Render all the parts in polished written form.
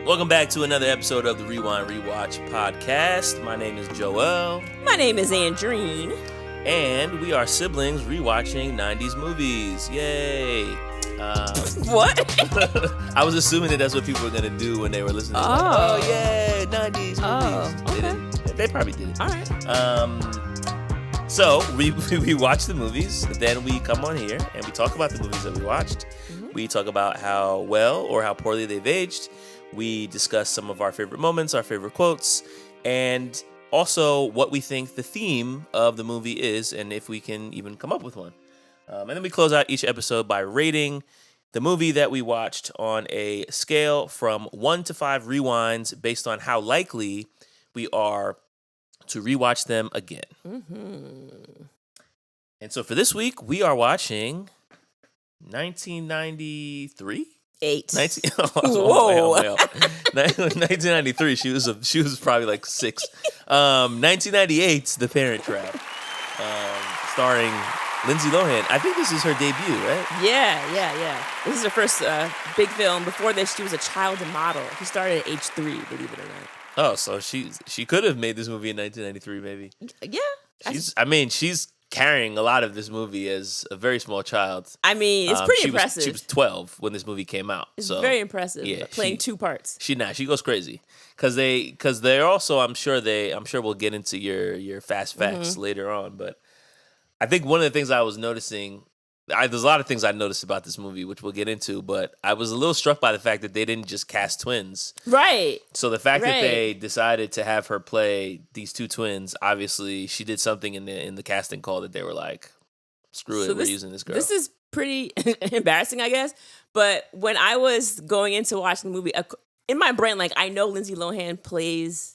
Welcome back to another episode of the Rewind Rewatch podcast. My name is Joel. My name is Andrene. And we are siblings rewatching 90s movies. Yay. What? I was assuming that that's what people were going to do when they were listening. Oh. Like, yay, 90s movies. Oh, okay. They probably did it. All right. So we watch the movies, then we come on here and we talk about the movies that we watched. Mm-hmm. We talk about how well or how poorly they've aged. We discuss some of our favorite moments, our favorite quotes, and also what we think the theme of the movie is and if we can even come up with one. And then we close out each episode by rating the movie that we watched on a scale from 1 to 5 rewinds based on how likely we are to rewatch them again. Mm-hmm. And so for this week, we are watching 1993? 1993. She was probably like 6. 1998's The Parent Trap, starring Lindsay Lohan. I think this is her debut, right? Yeah. This is her first big film. Before this, she was a child model. She started at age 3, believe it or not. Oh, so she could have made this movie in 1993, maybe. Yeah. She's carrying a lot of this movie as a very small child. I mean, it's pretty impressive. She was 12 when this movie came out. It's very impressive. Yeah, playing 2 parts. She goes crazy because they're also I'm sure we'll get into your fast facts later on, but I think one of the things I was noticing. There's a lot of things I noticed about this movie, which we'll get into, but I was a little struck by the fact that they didn't just cast twins. Right. So the fact that they decided to have her play these 2 twins, obviously she did something in the casting call that they were like, screw it, we're using this girl. This is pretty embarrassing, I guess. But when I was going into watching the movie, in my brain, like I know Lindsay Lohan plays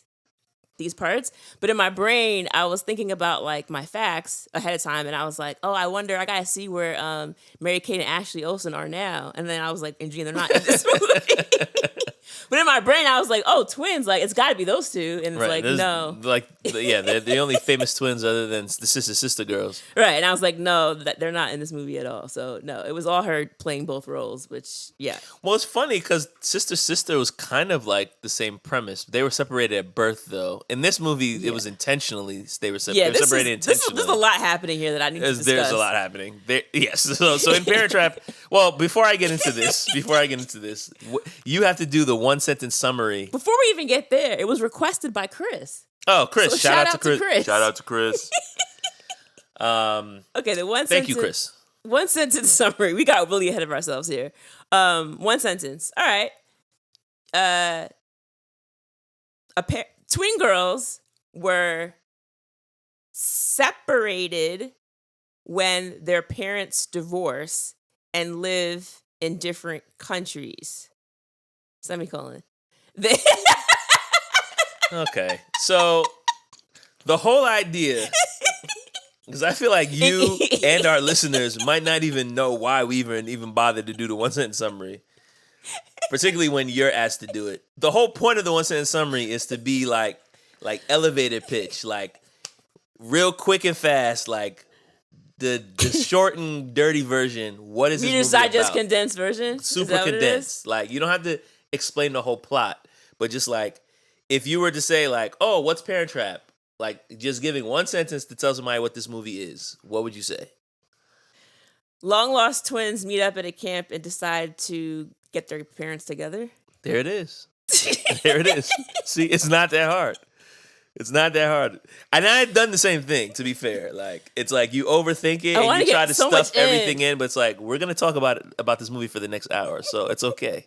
these parts, but in my brain I was thinking about like my facts ahead of time, and I was like, oh, I wonder, I gotta see where Mary-Kate and Ashley Olsen are now. And then I was like, and Gene, they're not in this movie. But in my brain I was like, oh, twins, like it's gotta be those 2. And it's like, no, like they're the only famous twins other than the sister girls, right? And I was like, no, they're not in this movie at all. So no, it was all her playing both roles, which well, it's funny because sister was kind of like the same premise. They were separated at birth, though. In this movie, it was intentionally they were separated intentionally. There's a lot happening here that I need to discuss. There's a lot happening. Yes. So in Parent Trap, well, before I get into this, you have to do the 1-sentence summary. Before we even get there, it was requested by Chris. Oh, Chris! So shout out to Chris. Shout out to Chris. Okay, the one. Thank you, Chris. 1-sentence summary. We got really ahead of ourselves here. 1 sentence. All right. Twin girls were separated when their parents divorce and live in different countries. Semicolon. Okay, so the whole idea, because I feel like you and our listeners might not even know why we even bothered to do the 1-sentence summary, particularly when you're asked to do it. The whole point of the 1-sentence summary is to be like elevator pitch, like real quick and fast, like the short and dirty version. What is this movie about? Digest condensed version? Super condensed. Like, you don't have to explain the whole plot, but just like, if you were to say like, oh, what's Parent Trap? Like, just giving 1 sentence to tell somebody what this movie is, what would you say? Long lost twins meet up at a camp and decide to get their parents together. There it is. There it is. See, it's not that hard. It's not that hard. And I had done the same thing, to be fair. Like, it's like you overthink it and you try to stuff everything in, but it's like, we're going to talk about this movie for the next hour, so it's okay.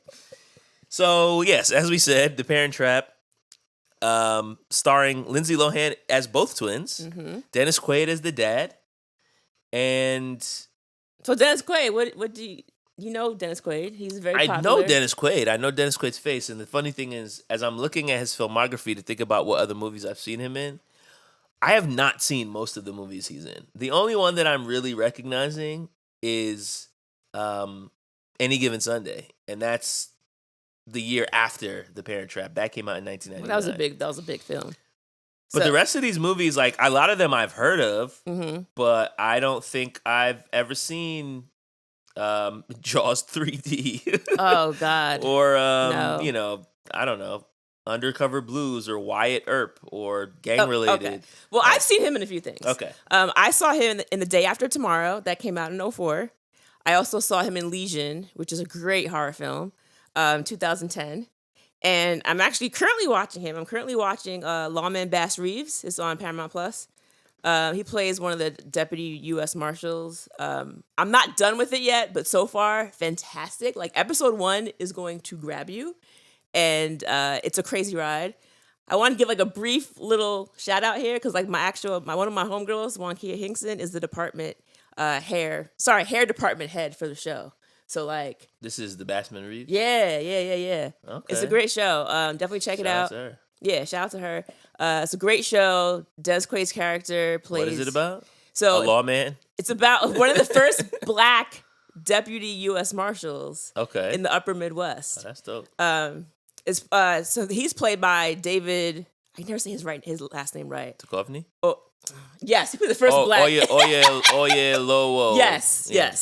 So, yes, as we said, The Parent Trap, starring Lindsay Lohan as both twins, Dennis Quaid as the dad, and... So Dennis Quaid, what do you know Dennis Quaid? He's very popular. I know Dennis Quaid. I know Dennis Quaid's face, and the funny thing is, as I'm looking at his filmography to think about what other movies I've seen him in, I have not seen most of the movies he's in. The only one that I'm really recognizing is Any Given Sunday, and that's the year after The Parent Trap. That came out in 1999. That was a big film. But the rest of these movies, like a lot of them I've heard of, but I don't think I've ever seen Jaws 3D. Oh God. Or No. I don't know, Undercover Blues or Wyatt Earp or Gang Related. Okay. Well, I've seen him in a few things. Okay. I saw him in the Day After Tomorrow that came out in '04. I also saw him in Legion, which is a great horror film, 2010. And I'm actually currently watching him. I'm currently watching Lawman Bass Reeves. It's on Paramount Plus. He plays one of the deputy U.S. Marshals. I'm not done with it yet, but so far, fantastic. Like, episode 1 is going to grab you, and it's a crazy ride. I want to give like a brief little shout out here because like one of my homegirls, Wankia Hinkson, is the hair department head for the show. So like, this is the Bassman Reeves. Yeah. Okay. It's a great show. Definitely check it out. Shout out to her. Yeah, shout out to her. It's a great show. Des Quaid's character plays. What is it about? So a lawman. It's about one of the first black deputy U.S. Marshals. Okay. In the Upper Midwest. Oh, that's dope. So he's played by David. I can never say his last name right. Duchovny? Oh, yes, he played the first black. Oyelowo. Yes. Yeah.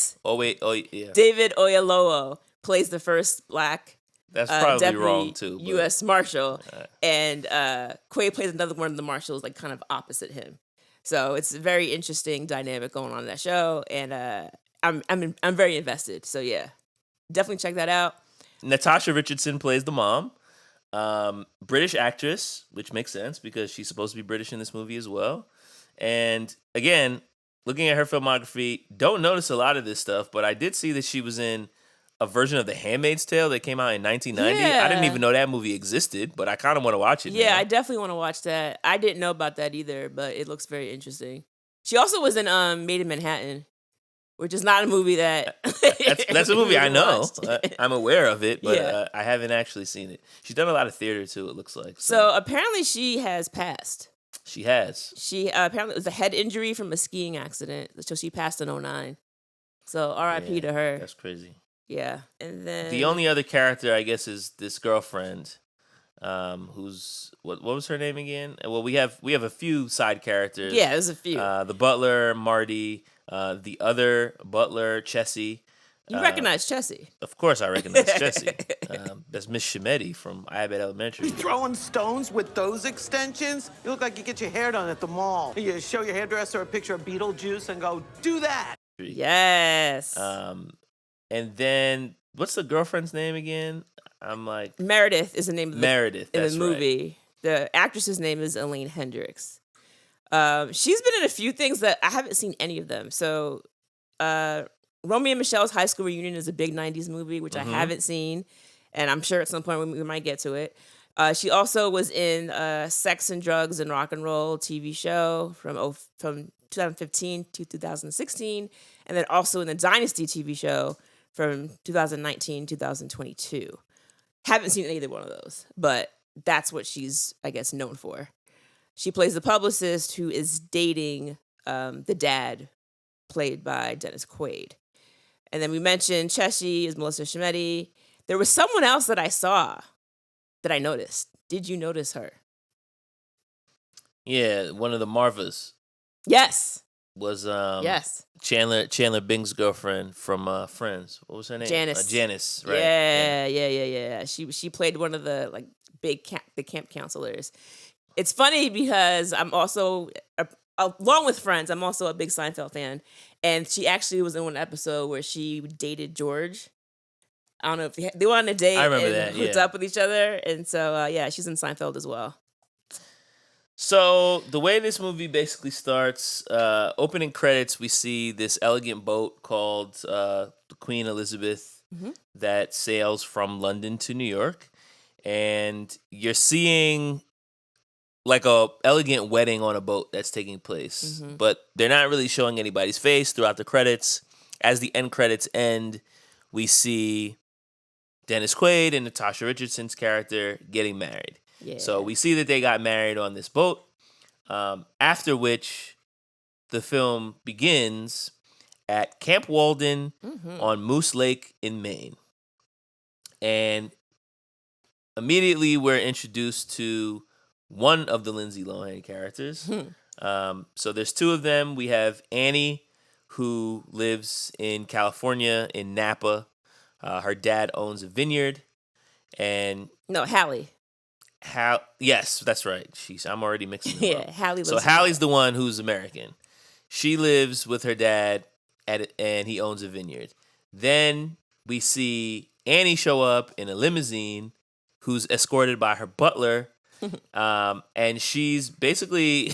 David Oyelowo plays the first black. That's probably deputy wrong too. But... U.S. Marshal, and Quaid plays another one of the marshals, like kind of opposite him. So it's a very interesting dynamic going on in that show, and I'm very invested. So yeah, definitely check that out. Natasha Richardson plays the mom, British actress, which makes sense because she's supposed to be British in this movie as well. And again, looking at her filmography, don't notice a lot of this stuff, but I did see that she was in a version of The Handmaid's Tale that came out in 1990. Yeah. I didn't even know that movie existed, but I kind of want to watch it. Yeah, now. I definitely want to watch that. I didn't know about that either, but it looks very interesting. She also was in Made in Manhattan, which is not a movie that... that's a movie I know. watched. I'm aware of it, but Yeah. I haven't actually seen it. She's done a lot of theater too, it looks like. So apparently she has passed. She has. She apparently it was a head injury from a skiing accident, so she passed in '09. So R.I.P. to her. That's crazy. Yeah, and then The only other character, I guess, is this girlfriend, who's what was her name again? Well, we have a few side characters. Yeah, there's a few. The butler, Marty. The other butler, Chessie. You recognize Chessie? Of course, I recognize Chessie. That's Miss Shimetti from Abbott Elementary. You throwing stones with those extensions? You look like you get your hair done at the mall. You show your hairdresser a picture of Beetlejuice and go, do that. Yes. And then what's the girlfriend's name again? I'm like Meredith is the name of Meredith in that's the movie. Right. The actress's name is Elaine Hendricks. She's been in a few things that I haven't seen any of them. So, Romeo and Michelle's High School Reunion is a big '90s movie, which I haven't seen, and I'm sure at some point we might get to it. She also was in Sex and Drugs and Rock and Roll TV show from 2015 to 2016, and then also in the Dynasty TV show from 2019 2022. Haven't seen either one of those, but that's what she's, I guess, known for. She plays the publicist who is dating the dad, played by Dennis Quaid. And then we mentioned Chessie is Melissa Shimetti. There was someone else that I saw that I noticed. Did you notice her? Yeah, one of the Marvas. Yes. Was yes. Chandler Bing's girlfriend from Friends. What was her name? Janice. Janice, right? Yeah. She played one of the like big camp counselors. It's funny because I'm also, along with Friends, I'm also a big Seinfeld fan. And she actually was in one episode where she dated George. I don't know if they went on a date. I remember and that, hooked yeah. up with each other. And so, she's in Seinfeld as well. So the way this movie basically starts, opening credits, we see this elegant boat called the Queen Elizabeth that sails from London to New York. And you're seeing like a elegant wedding on a boat that's taking place. But they're not really showing anybody's face throughout the credits. As the end credits end, we see Dennis Quaid and Natasha Richardson's character getting married. Yeah. So we see that they got married on this boat, after which the film begins at Camp Walden on Moose Lake in Maine. And immediately we're introduced to one of the Lindsay Lohan characters. So there's two of them. We have Annie, who lives in California in Napa. Her dad owns a vineyard, and No, Hallie. Yes, that's right. I'm already mixing them up. Hallie. So Hallie's the one who's American. She lives with her dad and he owns a vineyard. Then we see Annie show up in a limousine, who's escorted by her butler, and she's basically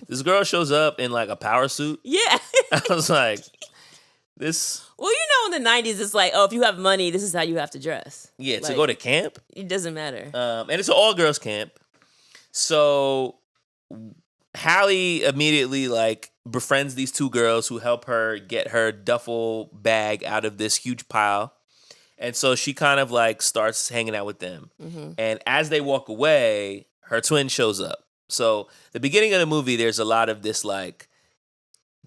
this girl shows up in like a power suit. Yeah. I was like, this. Well, in the 90s, it's like, oh, if you have money, this is how you have to dress. Yeah, to go to camp. It doesn't matter. And it's an all-girls camp. So Hallie immediately like befriends these two girls who help her get her duffel bag out of this huge pile. And so she kind of like starts hanging out with them. Mm-hmm. And as they walk away, her twin shows up. So the beginning of the movie, there's a lot of this like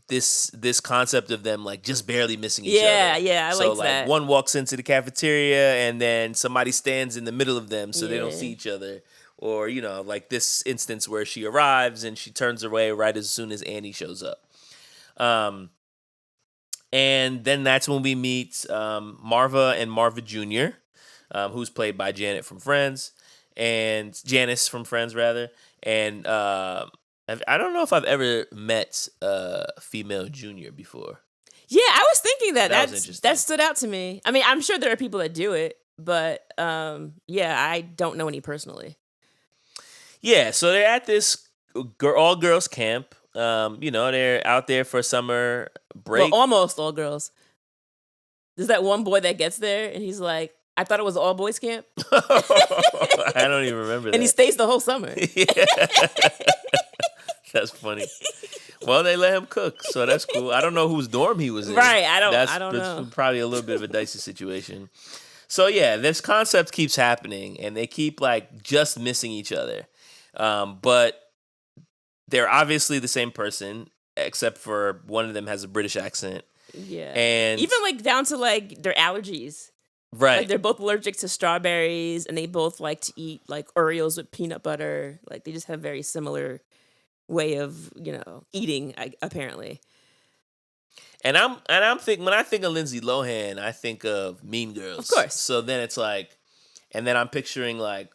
this concept of them like just barely missing each other. Yeah, I so, like that. One walks into the cafeteria and then somebody stands in the middle of them so they don't see each other. Or, like this instance where she arrives and she turns away right as soon as Annie shows up. And then that's when we meet Marva and Marva Jr., who's played by Janice from Friends, rather. And I don't know if I've ever met a female junior before. Yeah, I was thinking that was interesting. That stood out to me. I mean, I'm sure there are people that do it, but I don't know any personally. Yeah, so they're at this all-girls camp. They're out there for summer break. Well, almost all girls. There's that one boy that gets there, and he's like, I thought it was all boys camp. I don't even remember that. And he stays the whole summer. Yeah. That's funny. Well, they let him cook, so that's cool. I don't know whose dorm he was in. Right, I don't know. That's probably a little bit of a dicey situation. So yeah, this concept keeps happening, and they keep like just missing each other. But they're obviously the same person, except for one of them has a British accent. Yeah. And even like down to like their allergies. Right. Like they're both allergic to strawberries and they both like to eat like Oreos with peanut butter. Like they just have very similar way of, eating, apparently. And I'm thinking, when I think of Lindsay Lohan, I think of Mean Girls. Of course. So then it's like, and then I'm picturing like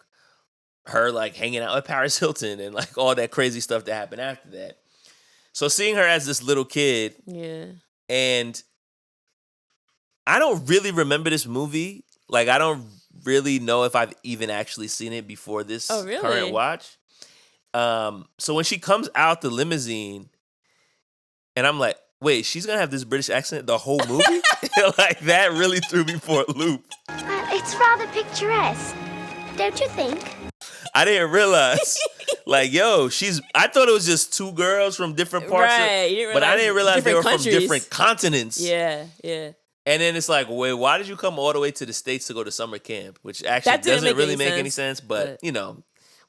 her like hanging out with Paris Hilton and like all that crazy stuff that happened after that. So seeing her as this little kid. Yeah. And I don't really remember this movie. Like I don't really know if I've even actually seen it before this current watch. So when she comes out the limousine and I'm like, wait, she's going to have this British accent the whole movie? Like that really threw me for a loop. It's rather picturesque, don't you think? I didn't realize. Like, yo, I thought it was just two girls from different parts. Right. But I didn't realize they were countries. from different continents. Yeah. And then it's like, wait, why did you come all the way to the States to go to summer camp? Which actually doesn't really make any sense. But,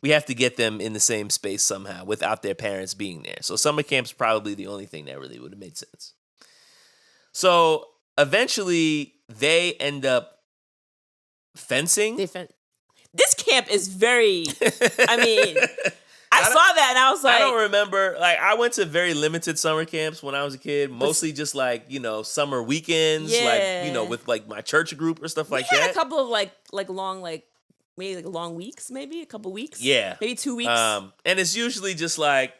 we have to get them in the same space somehow without their parents being there. So summer camp's probably the only thing that really would have made sense. So eventually they end up fencing. This camp is very, I mean, I saw that and I was like. I don't remember. Like, I went to very limited summer camps when I was a kid. Mostly just like, summer weekends. Yeah. Like, with like my church group or stuff like that. We had a couple of like long, maybe like long weeks, maybe a couple weeks. Yeah. Maybe 2 weeks. And it's usually just like,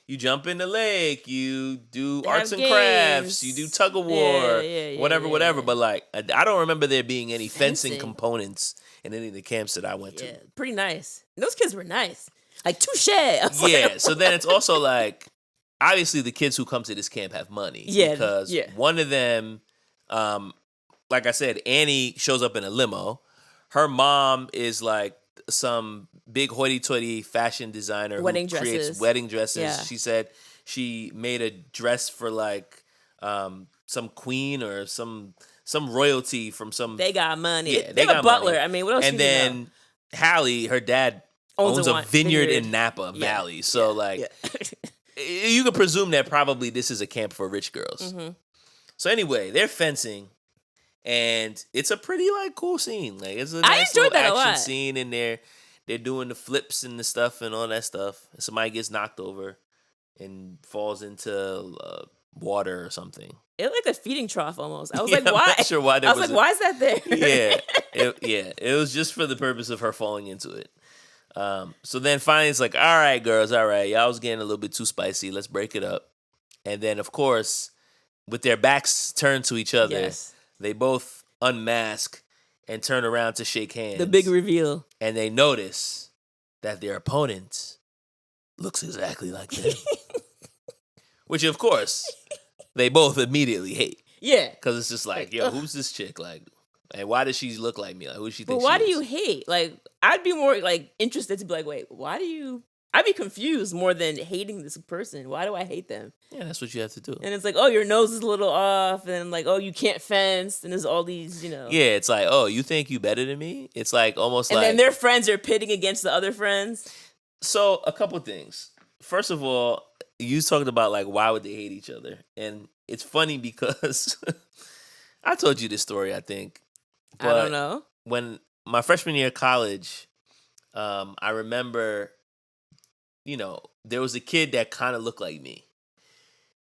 you jump in the lake, you do arts and games. crafts, you do tug of war, whatever. Yeah. But like, I don't remember there being any fencing components in any of the camps that I went to. Pretty nice. And those kids were nice. Like, touche. So then it's also like, obviously the kids who come to this camp have money. Yeah. Because one of them, like I said, Annie shows up in a limo. Her mom is like some big hoity-toity fashion designer who creates wedding dresses. Yeah. She said she made a dress for like some queen or some royalty from some. They got money. Yeah, they got a butler. Money. I mean, what else? And then Hallie, her dad, owns a vineyard in Napa Valley. So you could presume that probably this is a camp for rich girls. Mm-hmm. So anyway, they're fencing. And it's a pretty like cool scene. Like it's a nice little action scene in there. They're doing the flips and the stuff and all that stuff. And somebody gets knocked over and falls into water or something. It looked like a feeding trough almost. I was Yeah, like, why? I'm not sure why there I was like, why is that there? It was just for the purpose of her falling into it. So then finally it's like, all right, girls, all right, y'all was getting a little bit too spicy. Let's break it up. And then, of course, with their backs turned to each other, Yes. they both unmask and turn around to shake hands. The big reveal. And they notice that their opponent looks exactly like them. Which, of course, they both immediately hate. Yeah. Because it's just like, yo, who's this chick? Like, and why does she look like me? Like, who does she think But why she do is? you hate? Like, I'd be more like interested to be like, wait, why do you? I'd be confused more than hating this person. Why do I hate them? Yeah, that's what you have to do. And it's like, oh, your nose is a little off, and like, oh, you can't fence, and there's all these, Yeah, it's like, oh, you think you better than me? It's like almost and like. then their friends are pitting against the other friends. So a couple things. First of all, you talked about like why would they hate each other, and it's funny because I told you this story, I think. I don't know. When my freshman year of college, I remember, there was a kid that kind of looked like me.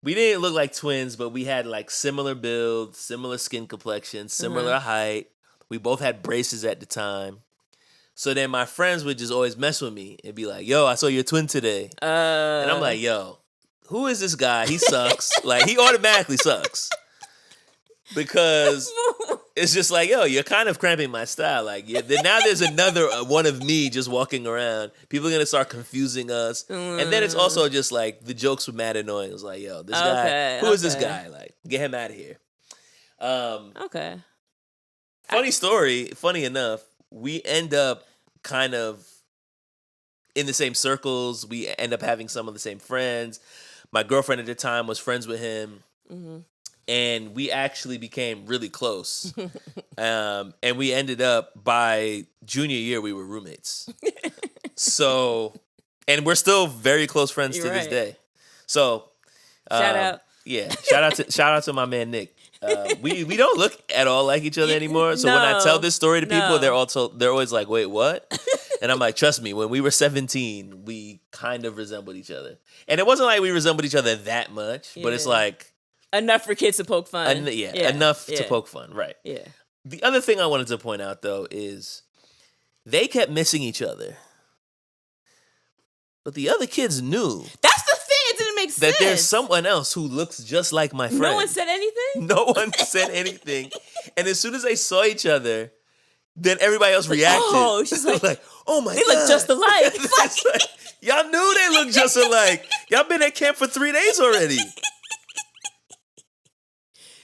We didn't look like twins, but we had like similar build, similar skin complexion, similar height. We both had braces at the time. So then my friends would just always mess with me and be like, yo, I saw your twin today. And I'm like, yo, who is this guy? He sucks. Like, he automatically sucks. Because it's just like, yo, you're kind of cramping my style. Like, now there's another one of me just walking around. People are going to start confusing us. And then it's also just like, the jokes were mad annoying. It's like, yo, this guy, who is this guy? Like, get him out of here. Okay. Funny story, funny enough, we end up kind of in the same circles. We end up having some of the same friends. My girlfriend at the time was friends with him. Mm-hmm. And we actually became really close. And we ended up, by junior year, we were roommates. So, and we're still very close friends to this day. So, shout out. Yeah, shout out to my man Nick. We don't look at all like each other anymore. So when I tell this story to people, they're always like, "Wait, what?" And I'm like, "Trust me, when we were 17, we kind of resembled each other, and it wasn't like we resembled each other that much, but it's like enough for kids to poke fun. Enough to poke fun, right?" Yeah. The other thing I wanted to point out though is they kept missing each other, but the other kids knew. That's the thing. It didn't make sense. That there's someone else who looks just like my friend. No one said anything? No one said anything. And as soon as they saw each other, then everybody else reacted. Oh, she's like, oh my God. They look just alike. Like, y'all knew they looked just alike. Y'all been at camp for 3 days already.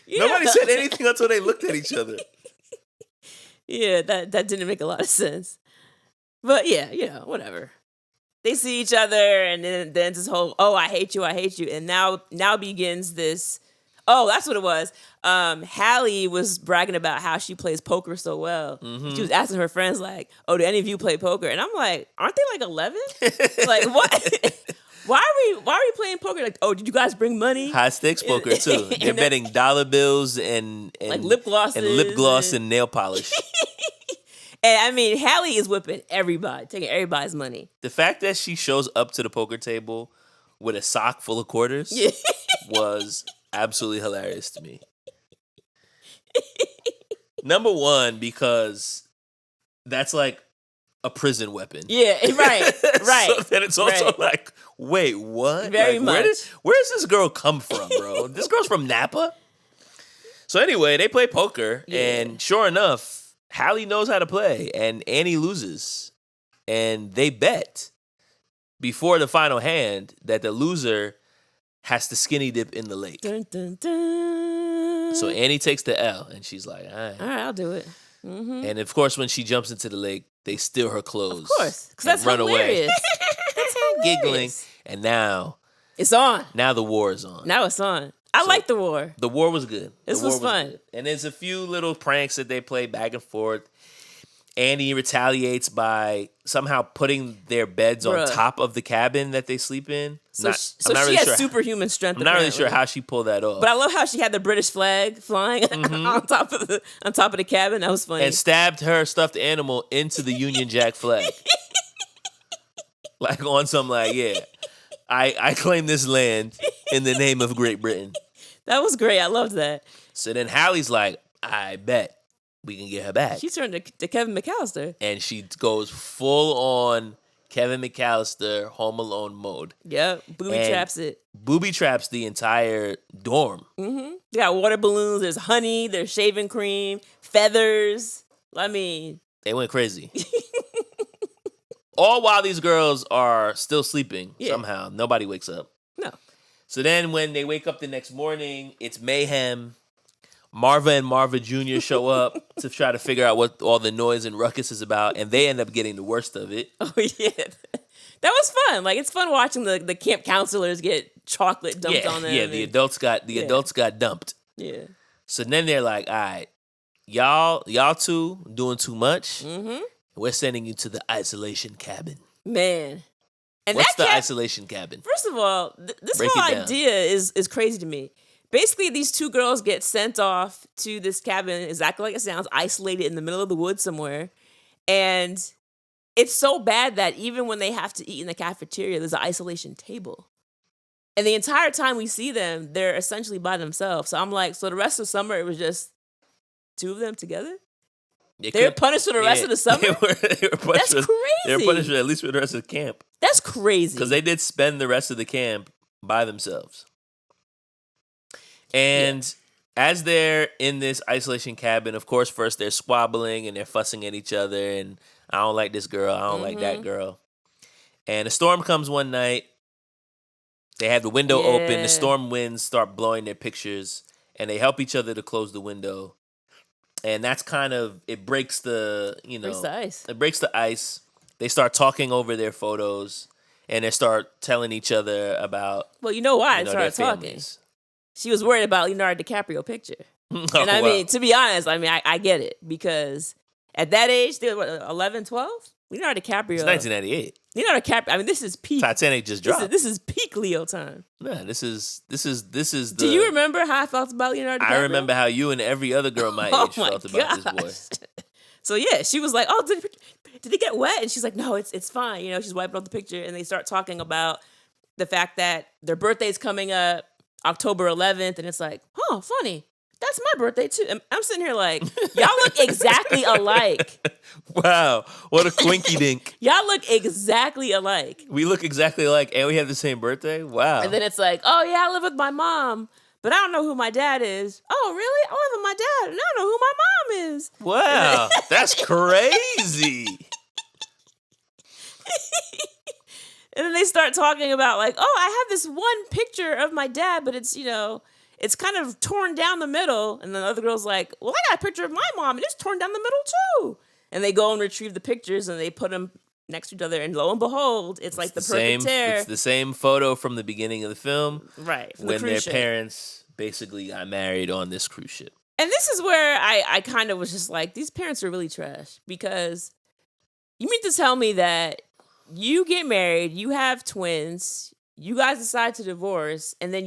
Yeah. Nobody said anything until they looked at each other. Yeah, that didn't make a lot of sense. But yeah, whatever. They see each other, and then this whole, oh, I hate you, and now begins this. Oh, that's what it was. Hallie was bragging about how she plays poker so well. Mm-hmm. She was asking her friends like, "Oh, do any of you play poker?" And I'm like, "Aren't they like 11? Like what? Why are we playing poker? Like, oh, did you guys bring money? High stakes poker too. They're betting dollar bills and like lip glosses and nail polish." And I mean, Hallie is whipping everybody, taking everybody's money. The fact that she shows up to the poker table with a sock full of quarters was absolutely hilarious to me. Number one, because that's like a prison weapon. Yeah, right. So then it's also like, wait, what? Very much. Where does this girl come from, bro? This girl's from Napa? So anyway, they play poker, and sure enough, Hallie knows how to play, and Annie loses. And they bet before the final hand that the loser has to skinny dip in the lake. Dun, dun, dun. So Annie takes the L, and she's like, all right, I'll do it. Mm-hmm. And of course, when she jumps into the lake, they steal her clothes. Of course, because that's run hilarious. Away. That's hilarious. Giggling. And now it's on. Now the war is on. Now it's on. I like the war. The war was good. This was fun. Good. And there's a few little pranks that they play back and forth. Annie retaliates by somehow putting their beds on top of the cabin that they sleep in. So she has superhuman strength. I'm not really sure how she pulled that off. But I love how she had the British flag flying on top of the cabin. That was funny. And stabbed her stuffed animal into the Union Jack flag. Like on some I claim this land in the name of Great Britain. That was great. I loved that. So then Hallie's like, I bet we can get her back. She turned to Kevin McAllister. And she goes full on Kevin McAllister Home Alone mode. Yep. Booby traps it. Booby traps the entire dorm. Mm-hmm. They got water balloons. There's honey. There's shaving cream. Feathers. I mean. They went crazy. All while these girls are still sleeping somehow. Nobody wakes up. No. So then when they wake up the next morning, it's mayhem. Marva and Marva Jr. show up to try to figure out what all the noise and ruckus is about, and they end up getting the worst of it. Oh, yeah. That was fun. Like, it's fun watching the camp counselors get chocolate dumped on them. Yeah, the adults got dumped. Yeah. So then they're like, all right, y'all two doing too much. Mm-hmm. We're sending you to the isolation cabin. Man. And what's the isolation cabin? First of all, this Break whole it down. idea is crazy to me. Basically, these two girls get sent off to this cabin, exactly like it sounds, isolated in the middle of the woods somewhere. And it's so bad that even when they have to eat in the cafeteria, there's an isolation table. And the entire time we see them, they're essentially by themselves. So I'm like, so the rest of summer, it was just two of them together? They were punished for the rest of the summer? They were punished. That's crazy. They were punished for at least for the rest of the camp. That's crazy. Because they did spend the rest of the camp by themselves. And as they're in this isolation cabin, of course, first they're squabbling and they're fussing at each other. And I don't like this girl. I don't like that girl. And a storm comes one night. They have the window open. The storm winds start blowing their pictures. And they help each other to close the window. And that's kind of, it breaks the, breaks the ice. It breaks the ice. They start talking over their photos. And they start telling each other about, well, you know why they started talking. Families. She was worried about Leonardo DiCaprio picture. And I mean, to be honest, I get it. Because at that age, they were 11, 12? Leonardo DiCaprio. It's 1998. Leonardo DiCaprio, I mean, this is peak. Titanic just dropped. This is peak Leo time. Yeah, this is the... Do you remember how I felt about Leonardo DiCaprio? I remember how you and every other girl my age felt about this boy. So yeah, she was like, oh, did he get wet? And she's like, no, it's fine. You know, she's wiping off the picture. And they start talking about the fact that their birthday's coming up, October 11th. And it's like, oh, funny. That's my birthday too. And I'm sitting here like, y'all look exactly alike. Wow, what a quinky dink. Y'all look exactly alike. We look exactly alike and we have the same birthday? Wow. And then it's like, oh yeah, I live with my mom, but I don't know who my dad is. Oh really? I live with my dad and I don't know who my mom is. Wow, that's crazy. And then they start talking about like, oh, I have this one picture of my dad, but it's, it's kind of torn down the middle. And then the other girl's like, well, I got a picture of my mom and it's torn down the middle too. And they go and retrieve the pictures and they put them next to each other. And lo and behold, it's like the perfect tear. It's the same photo from the beginning of the film. Right. When their parents basically got married on this cruise ship. And this is where I kind of was just like, these parents are really trash. Because you mean to tell me that you get married, you have twins, you guys decide to divorce, and then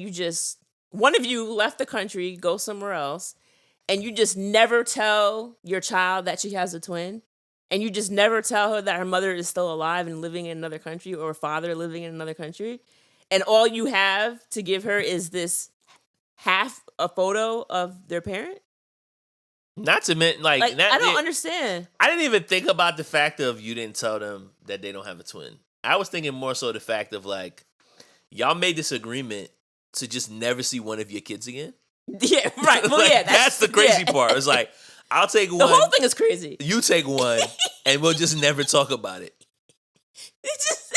one of you left the country, go somewhere else, and you just never tell your child that she has a twin, and you just never tell her that her mother is still alive and living in another country, or her father living in another country, and all you have to give her is this half a photo of their parent? Not to mention, I don't understand. I didn't even think about the fact of you didn't tell them that they don't have a twin. I was thinking more so the fact of like, y'all made this agreement to just never see one of your kids again. Yeah, right. Well, yeah, that's the crazy part. It's like, I'll take one. The whole thing is crazy. You take one, and we'll just never talk about it.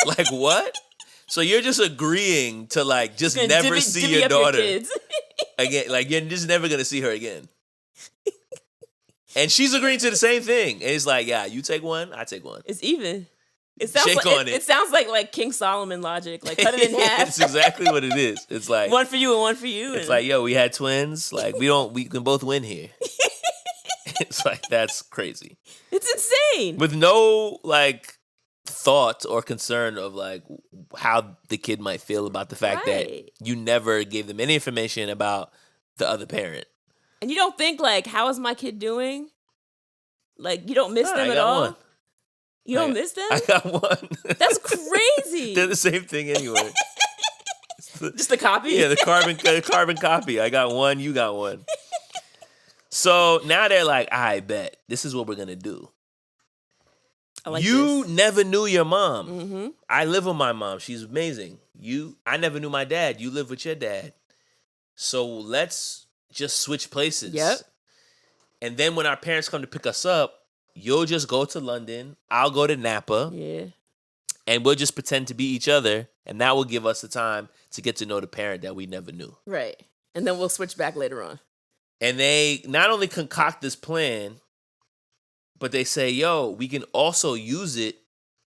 Like what? So you're just agreeing to like just never see your daughter again. Like you're just never gonna see her again. And she's agreeing to the same thing. And it's like, yeah, you take one, I take one. It's even. It sounds Shake like, on it. It sounds like King Solomon logic. Like, cut it in half. It's exactly what it is. It's like one for you and one for you. It's like, yo, we had twins. Like, we can both win here. It's like, that's crazy. It's insane. With no, like, thought or concern of, like, how the kid might feel about the fact that you never gave them any information about the other parent. And you don't think, like, how is my kid doing? Like, you don't miss them at all? One. You don't miss them? I got one. That's crazy. They're the same thing anyway. Just a copy? Yeah, the carbon copy. I got one, you got one. So now they're like, I bet this is what we're gonna do. I like you this. never knew your mom. Mm-hmm. I live with my mom. She's amazing. I never knew my dad. You live with your dad. So let's just switch places. Yep. And then when our parents come to pick us up, you'll just go to London. I'll go to Napa. Yeah. And we'll just pretend to be each other. And that will give us the time to get to know the parent that we never knew. Right. And then we'll switch back later on. And they not only concoct this plan, but they say, yo, we can also use it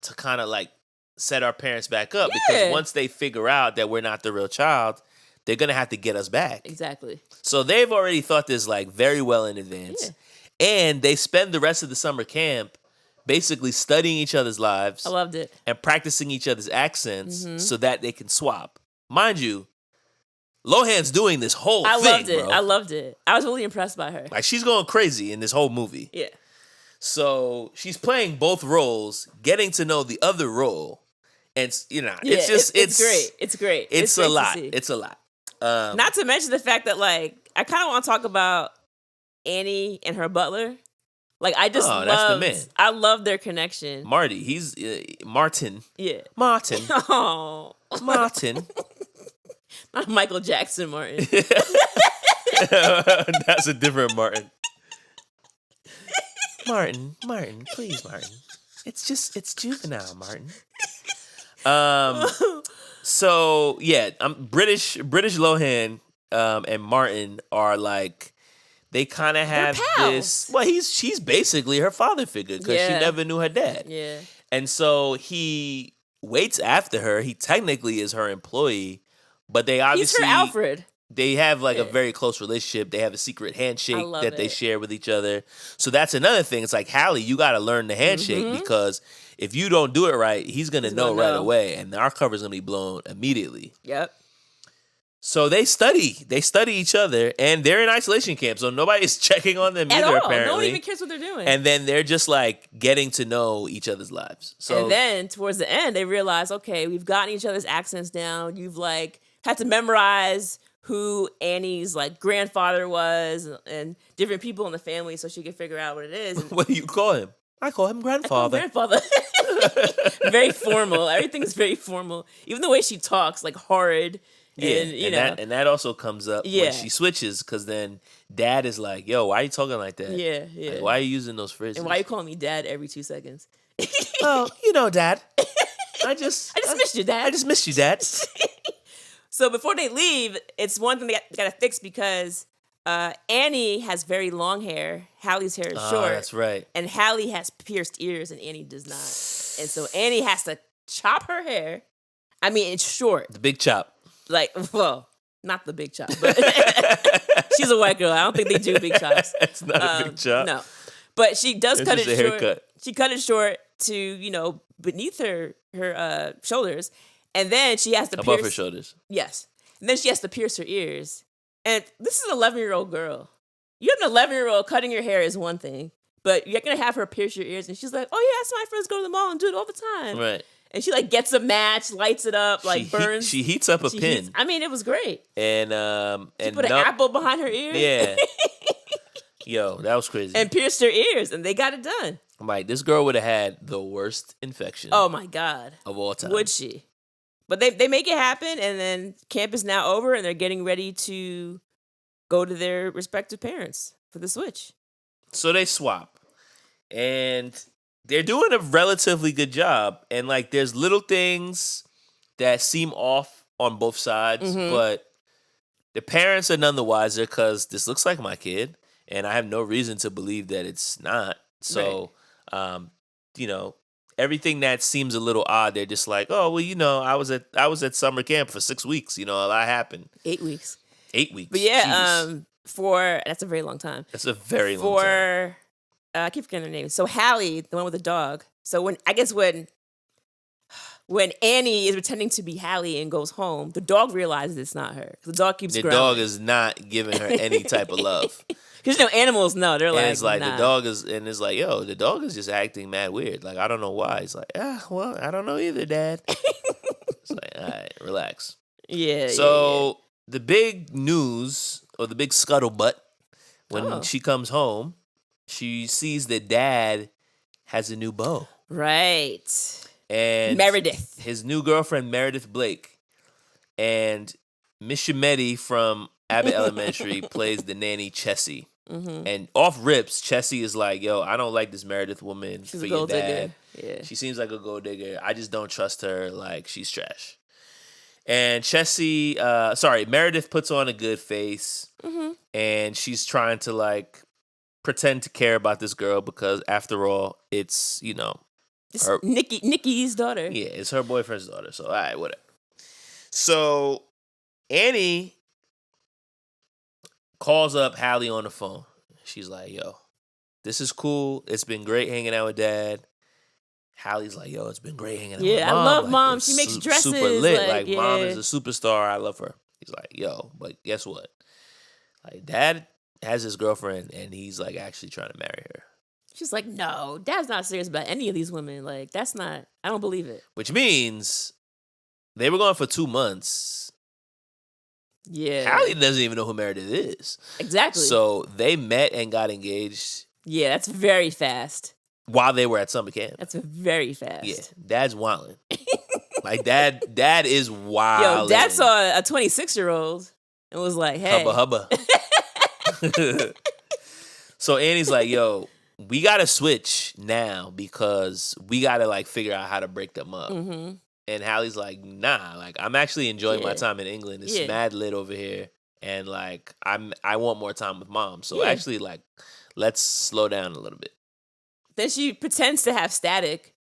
to kind of like set our parents back up. Yeah. Because once they figure out that we're not the real child, they're going to have to get us back. Exactly. So they've already thought this like very well in advance. Yeah. And they spend the rest of the summer camp basically studying each other's lives. I loved it. And practicing each other's accents so that they can swap. Mind you, Lohan's doing this whole I thing, loved it. bro. I loved it. I was really impressed by her. Like, she's going crazy in this whole movie. Yeah. So she's playing both roles, getting to know the other role. And, Yeah, it's just, it's great. It's great. It's great a lot. to see. It's a lot. Not to mention the fact that, like, I kind of want to talk about Annie and her butler. Like, I just that's the man. I love their connection. Marty, he's Martin. Yeah. Martin. Oh. Martin. Not Michael Jackson Martin. That's a different Martin. Martin, please, Martin. It's juvenile, Martin. So yeah, British Lohan and Martin are like, they kind of have this. Well, she's basically her father figure because she never knew her dad. Yeah. And so he waits after her. He technically is her employee, but they obviously He's her Alfred. They have like a very close relationship. They have a secret handshake that they it. share with each other. So that's another thing. It's like, Hallie, you got to learn the handshake because if you don't do it right, he's going to know right away. And our cover's going to be blown immediately. Yep. So they study each other, and they're in isolation camp. So nobody's checking on them either, apparently. No one even cares what they're doing. And then they're just like getting to know each other's lives. So and then towards the end, they realize, okay, we've gotten each other's accents down. You've like had to memorize who Annie's like grandfather was and different people in the family so she could figure out what it is. And what do you call him? I call him grandfather. Very formal. Everything's very formal. Even the way she talks, like horrid. Yeah, and that also comes up when she switches, because then Dad is like, "Yo, why are you talking like that? Yeah. Like, why are you using those phrases? And why are you calling me Dad every 2 seconds?" Oh, Dad. I just missed you, Dad. I just missed you, Dad. So before they leave, it's one thing they got to fix because Annie has very long hair. Hallie's hair is short. That's right. And Hallie has pierced ears and Annie does not. And so Annie has to chop her hair. I mean, it's short. The big chop. Like, well, not the big chop, but she's a white girl. I don't think they do big chops. It's not a big chop. No. But she does cut it just a short. haircut. She cut it short to, beneath her shoulders. And then she has to above pierce her shoulders. Yes. And then she has to pierce her ears. And this is an 11-year-old girl. You have an 11-year-old cutting your hair is one thing, but you're going to have her pierce your ears. And she's like, oh, yeah, that's my friends go to the mall and do it all the time. Right. And she like gets a match, lights it up, like burns. She heats up a pin. It was great. And she put an apple behind her ear. Yeah. Yo, that was crazy. And pierced her ears, and they got it done. I'm like, this girl would have had the worst infection. Oh my God. Of all time. Would she? But they make it happen, and then camp is now over, and they're getting ready to go to their respective parents for the switch. So they swap. And they're doing a relatively good job. And like, there's little things that seem off on both sides, but the parents are none the wiser because this looks like my kid, and I have no reason to believe that it's not. So, everything that seems a little odd, they're just like, oh, well, I was at summer camp for 6 weeks. A lot happened. 8 weeks. 8 weeks. But yeah, that's a very long time. That's a very long time. I keep forgetting their name. So Hallie, the one with the dog. So when Annie is pretending to be Hallie and goes home, the dog realizes it's not her. The dog keeps growling. The dog is not giving her any type of love. Because animals know. They're like, it's like nah. the dog is, and it's like, yo, the dog is just acting mad weird. Like, I don't know why. It's like, well, I don't know either, Dad. It's like, all right, relax. Yeah. So the big news or the big scuttlebutt when she comes home, she sees that dad has a new beau. Right. And Meredith. His new girlfriend, Meredith Blake. And Miss Shimetti from Abbott Elementary plays the nanny Chessie. Mm-hmm. And off rips, Chessie is like, yo, I don't like this Meredith woman She's for a your gold dad. digger. Yeah. She seems like a gold digger. I just don't trust her. Like, she's trash. And Meredith puts on a good face. Mm-hmm. And she's trying to, like, pretend to care about this girl because, after all, it's, It's Nikki's daughter. Yeah, it's her boyfriend's daughter. So, all right, whatever. So, Annie calls up Hallie on the phone. She's like, yo, this is cool. It's been great hanging out with dad. Hallie's like, yo, it's been great hanging out with mom. Yeah, I love like, mom. She makes dresses. Super lit. Like, mom is a superstar. I love her. He's like, yo, but guess what? Like, dad has his girlfriend and he's like actually trying to marry her. She's like, no, dad's not serious about any of these women. Like, that's not, I don't believe it. Which means they were going for 2 months. Yeah. Hallie doesn't even know who Meredith is. Exactly. So they met and got engaged. Yeah, that's very fast. While they were at summer camp. That's very fast. Yeah, dad's wildin'. Like, dad is wild. Yo, dad saw a 26-year-old and was like, hey. Hubba. So Annie's like, yo, we got to switch now because we got to, like, figure out how to break them up. Mm-hmm. And Hallie's like, nah, like, I'm actually enjoying my time in England. It's mad lit over here. And, like, I want more time with mom. So actually, like, let's slow down a little bit. Then she pretends to have static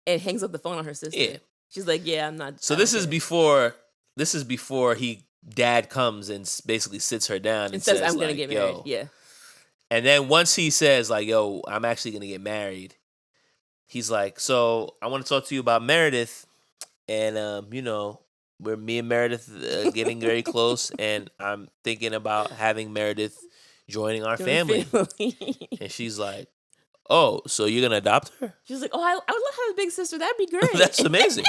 and hangs up the phone on her sister. Yeah. She's like, yeah, I'm not. So this is before dad comes and basically sits her down and says, I'm like, going to get married. Yeah. And then once he says, like, yo, I'm actually going to get married, he's like, so I want to talk to you about Meredith. And, me and Meredith getting very close. And I'm thinking about having Meredith joining our family. And she's like, oh, so you're going to adopt her? She's like, oh, I would love to have a big sister. That'd be great. That's amazing.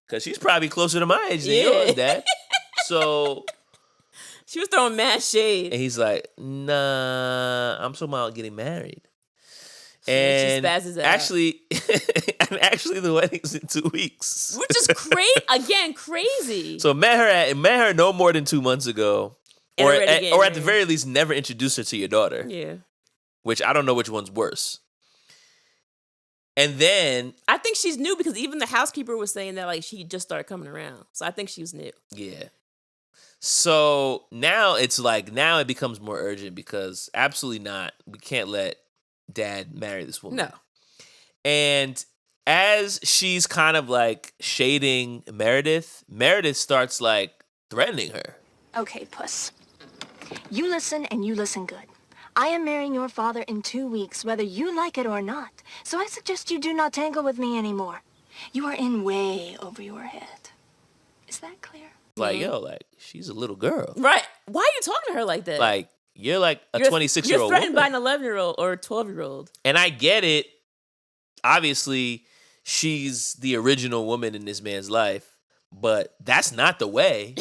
Because she's probably closer to my age than yours, Dad. So she was throwing mad shade. And he's like, nah, I'm talking about getting married. She spazzes out. Actually, the wedding's in 2 weeks. Which is crazy. So met her no more than 2 months ago. Or at the very least, never introduced her to your daughter. Yeah. Which I don't know which one's worse. And then I think she's new because even the housekeeper was saying that, like, she just started coming around. So I think she was new. Yeah. So now it becomes more urgent because absolutely not. We can't let dad marry this woman. No. And as she's kind of like shading Meredith starts like threatening her. Okay, Puss. You listen and you listen good. I am marrying your father in 2 weeks, whether you like it or not. So I suggest you do not tangle with me anymore. You are in way over your head. Is that clear? Like, yo, like, she's a little girl. Right. Why are you talking to her like that? Like, you're like a 26-year-old You're threatened woman. by an 11-year-old or a 12-year-old. And I get it. Obviously, she's the original woman in this man's life, but that's not the way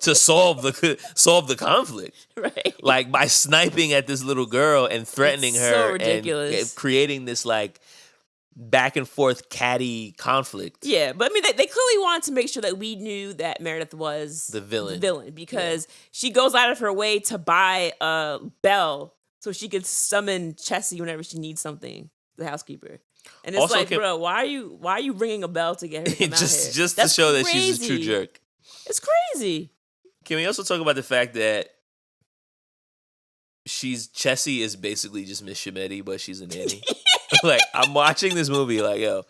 to solve the conflict. Right. Like, by sniping at this little girl and threatening her so ridiculous. and creating this like back and forth catty conflict. Yeah, but I mean, they clearly wanted to make sure that we knew that Meredith was the villain because she goes out of her way to buy a bell so she could summon Chessie whenever she needs something, the housekeeper. And it's also, like, bro, why are you ringing a bell to get her to come out here? Just to show that she's a true jerk. It's crazy. Can we also talk about the fact that Chessie is basically just Miss Shimetti, but she's a nanny? Like, I'm watching this movie, like, yo,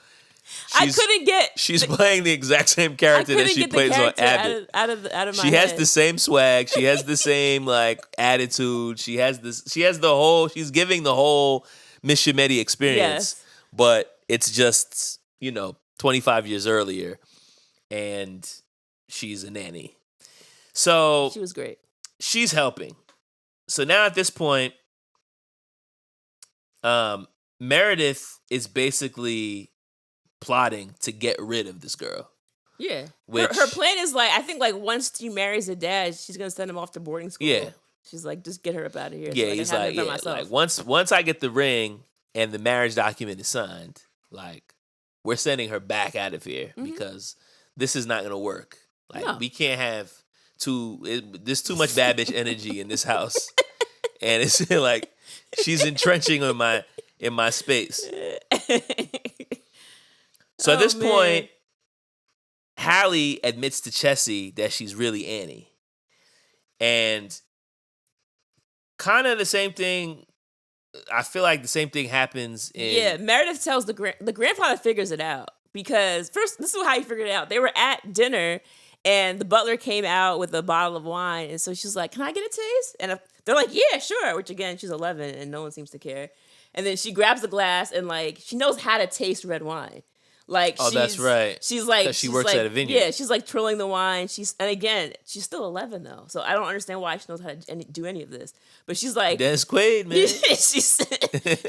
she's playing the exact same character that she plays on Abbott. Out of my she head. has the same swag. She has the same like attitude. She's giving the whole Miss Shimetti experience. Yes. But it's just, 25 years earlier, and she's a nanny. So she was great. She's helping. So now at this point, Meredith is basically plotting to get rid of this girl. Yeah. Which, her plan is like, I think like once she marries her dad, she's gonna send him off to boarding school. Yeah. She's like, just get her up out of here. Yeah, so he's I can like, have it for myself. like once I get the ring and the marriage document is signed, like we're sending her back out of here because this is not gonna work. Like we can't have there's too much bad bitch energy in this house, and it's like she's entrenching in my space. So at this point, Hallie admits to Chessie that she's really Annie. And kind of the same thing, I feel like the same thing happens in... Yeah, Meredith tells the grandfather figures it out. Because first, this is how he figured it out. They were at dinner, and the butler came out with a bottle of wine. And so she's like, can I get a taste? And they're like, yeah, sure. Which again, she's 11, and no one seems to care. And then she grabs the glass, and like, she knows how to taste red wine. Like, that's right. She's like, she works at a vineyard. Yeah, she's like twirling the wine. And again, she's still 11 though, so I don't understand why she knows how to do any of this. But she's like, that's Quaid, man.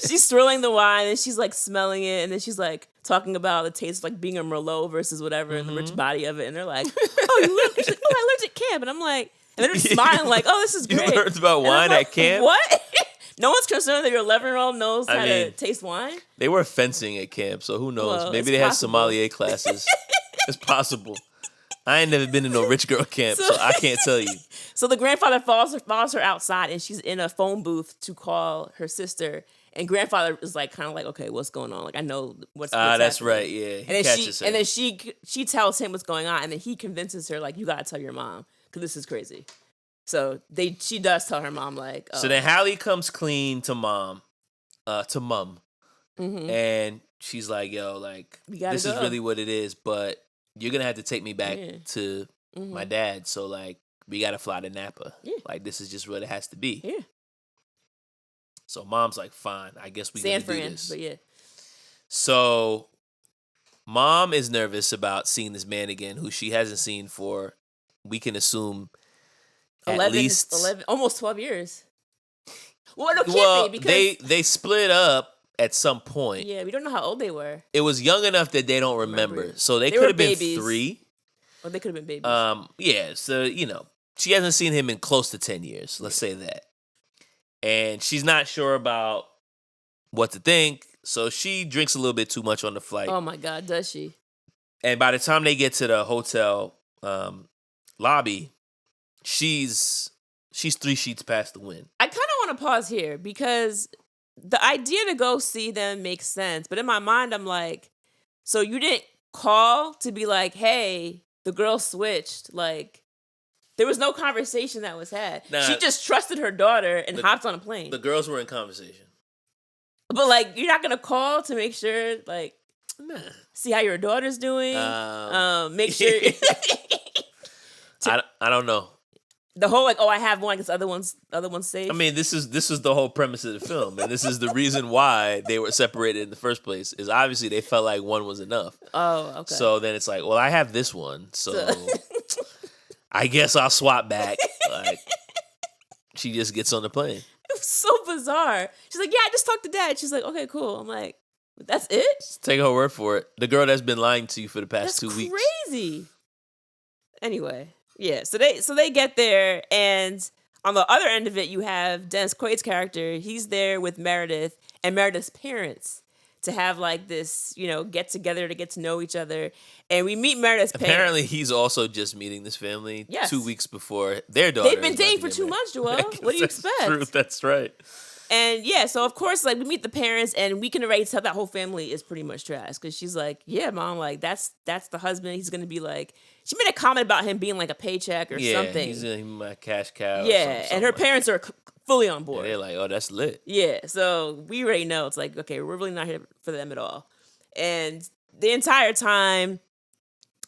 she's swirling the wine, and she's like smelling it, and then she's like talking about the taste of like being a Merlot versus whatever, and the rich body of it. And they're like, oh, she's like, I learned at camp, and I'm like, and they're just smiling like, oh, this is great. You learned about wine at camp? What? No one's concerned that your 11-year-old knows how to taste wine? They were fencing at camp, so who knows? Well, maybe they had sommelier classes. It's possible. I ain't never been to no rich girl camp, so I can't tell you. So the grandfather follows her outside, and she's in a phone booth to call her sister. And grandfather is like, kind of like, okay, what's going on? Like, I know what's that's happening. right, yeah. And then she tells him what's going on, and then he convinces her, like, you gotta tell your mom, because this is crazy. So she does tell her mom, like, oh. So then Hallie comes clean to mom, and she's like, yo, like, this is really what it is, but you're gonna have to take me back to my dad. So like, we gotta fly to Napa. Yeah. Like, this is just what it has to be. Yeah. So mom's like, fine, I guess we gonna do this. But yeah. So mom is nervous about seeing this man again, who she hasn't seen for, we can assume, at least 11, almost 12 years. Well, no, can't be, because they split up at some point. Yeah, we don't know how old they were. It was young enough that they don't remember. So they could have been babies. 3. Or they could have been babies. Yeah, so, she hasn't seen him in close to 10 years. Let's say that. And she's not sure about what to think. So she drinks a little bit too much on the flight. Oh, my God, does she? And by the time they get to the hotel lobby, she's 3 sheets past the wind. I kind of want to pause here because the idea to go see them makes sense. But in my mind, I'm like, so you didn't call to be like, hey, the girl switched. Like, there was no conversation that was had. Nah, she just trusted her daughter and hopped on a plane. The girls were in conversation. But, like, you're not going to call to make sure, like, nah. See how your daughter's doing? Make sure. I don't know. The whole, like, oh, I have one, I guess the other one's safe. I mean, this is the whole premise of the film, and this is the reason why they were separated in the first place. Is obviously they felt like one was enough. Oh, okay. So then it's like, well, I have this one, so I guess I'll swap back. Like, she just gets on the plane. It was so bizarre. She's like, yeah, I just talked to dad. She's like, okay, cool. I'm like, that's it? Just take her word for it. The girl that's been lying to you for the past 2 weeks. Crazy. Anyway, yeah. So they get there, and on the other end of it, you have Dennis Quaid's character. He's there with Meredith and Meredith's parents to have like this, get together to get to know each other. And we meet Meredith's parents. Apparently, he's also just meeting this family 2 weeks before their daughter. They've been dating for 2 months, Joel. What do you expect? True, that's right. And yeah, so of course, like we meet the parents, and we can already tell that whole family is pretty much trash because she's like, "Yeah, mom, like that's the husband. He's gonna be like." She made a comment about him being like a paycheck or something. He's my cash cow. Yeah, and her parents are fully on board. And they're like, "Oh, that's lit." Yeah, so we already know it's like, okay, we're really not here for them at all. And the entire time,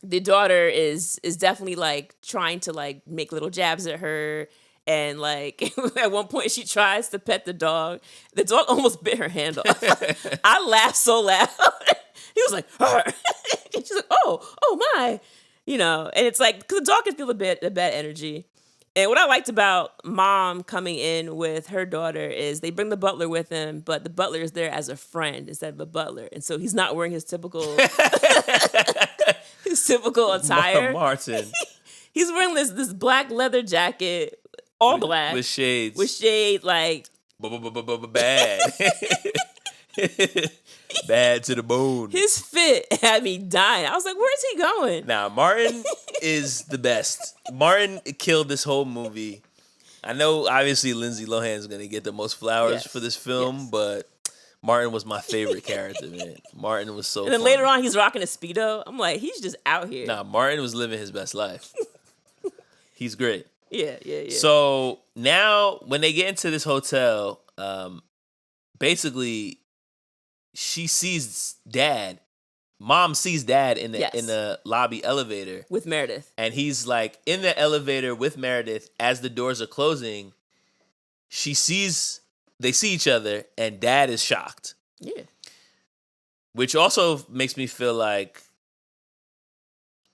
the daughter is definitely like trying to like make little jabs at her. And like at one point she tries to pet the dog. The dog almost bit her hand off. I laughed so loud. He was like, "Arr." She's like, oh my. And it's like, because the dog can feel a bad energy. And what I liked about mom coming in with her daughter is they bring the butler with him, but the butler is there as a friend instead of a butler. And so he's not wearing his typical attire. Martin. He's wearing this black leather jacket, all black. With shades. With shades, like... Bad. Bad to the bone. His fit had me dying. I was like, where's he going? Now, Martin is the best. Martin killed this whole movie. I know, obviously, Lindsay Lohan is going to get the most flowers for this film, but Martin was my favorite character, man. Martin was so And then fun. later on, he's rocking a Speedo. I'm like, he's just out here. Nah, Martin was living his best life. He's great. Yeah. So now, when they get into this hotel, basically, she sees Dad. Mom sees Dad in the lobby elevator with Meredith, and he's like in the elevator with Meredith. As the doors are closing, they see each other, and Dad is shocked. Yeah, which also makes me feel like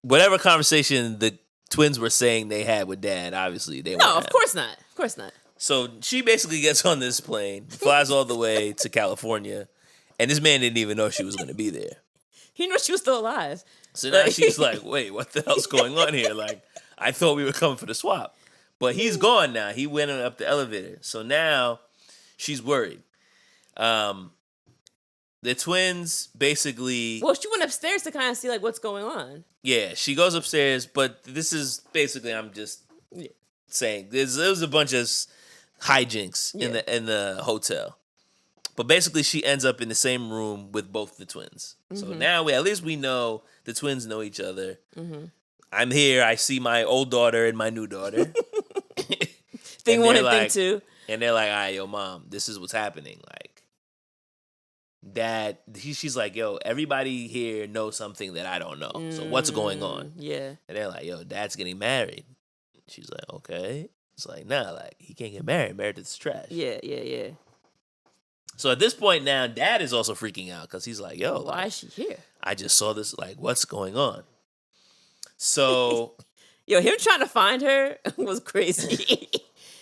whatever conversation the twins were saying they had with Dad, obviously they no, of course not. Of course not. So she basically gets on this plane, flies all the way to California, and this man didn't even know she was going to be there. He knew she was still alive. So now she's like, wait, what the hell's going on here? Like, I thought we were coming for the swap. But he's gone now. He went up the elevator. So now she's worried. The twins basically... Well, she went upstairs to kind of see, like, what's going on. Yeah, she goes upstairs, but this is basically, I'm just saying, there was a bunch of hijinks in the hotel. But basically, she ends up in the same room with both the twins. So now at least we know the twins know each other. Mm-hmm. I'm here. I see my old daughter and my new daughter. Thing one and thing two. And they're like, all right, yo, Mom, this is what's happening. Like, Dad, she's like, yo, everybody here knows something that I don't know. So what's going on? Yeah. And they're like, yo, Dad's getting married. She's like, okay. It's like, nah, like, he can't get married. Meredith's trash. Yeah. So at this point now, Dad is also freaking out because he's like, yo, why is she here? I just saw this, like, what's going on? So... Yo, him trying to find her was crazy.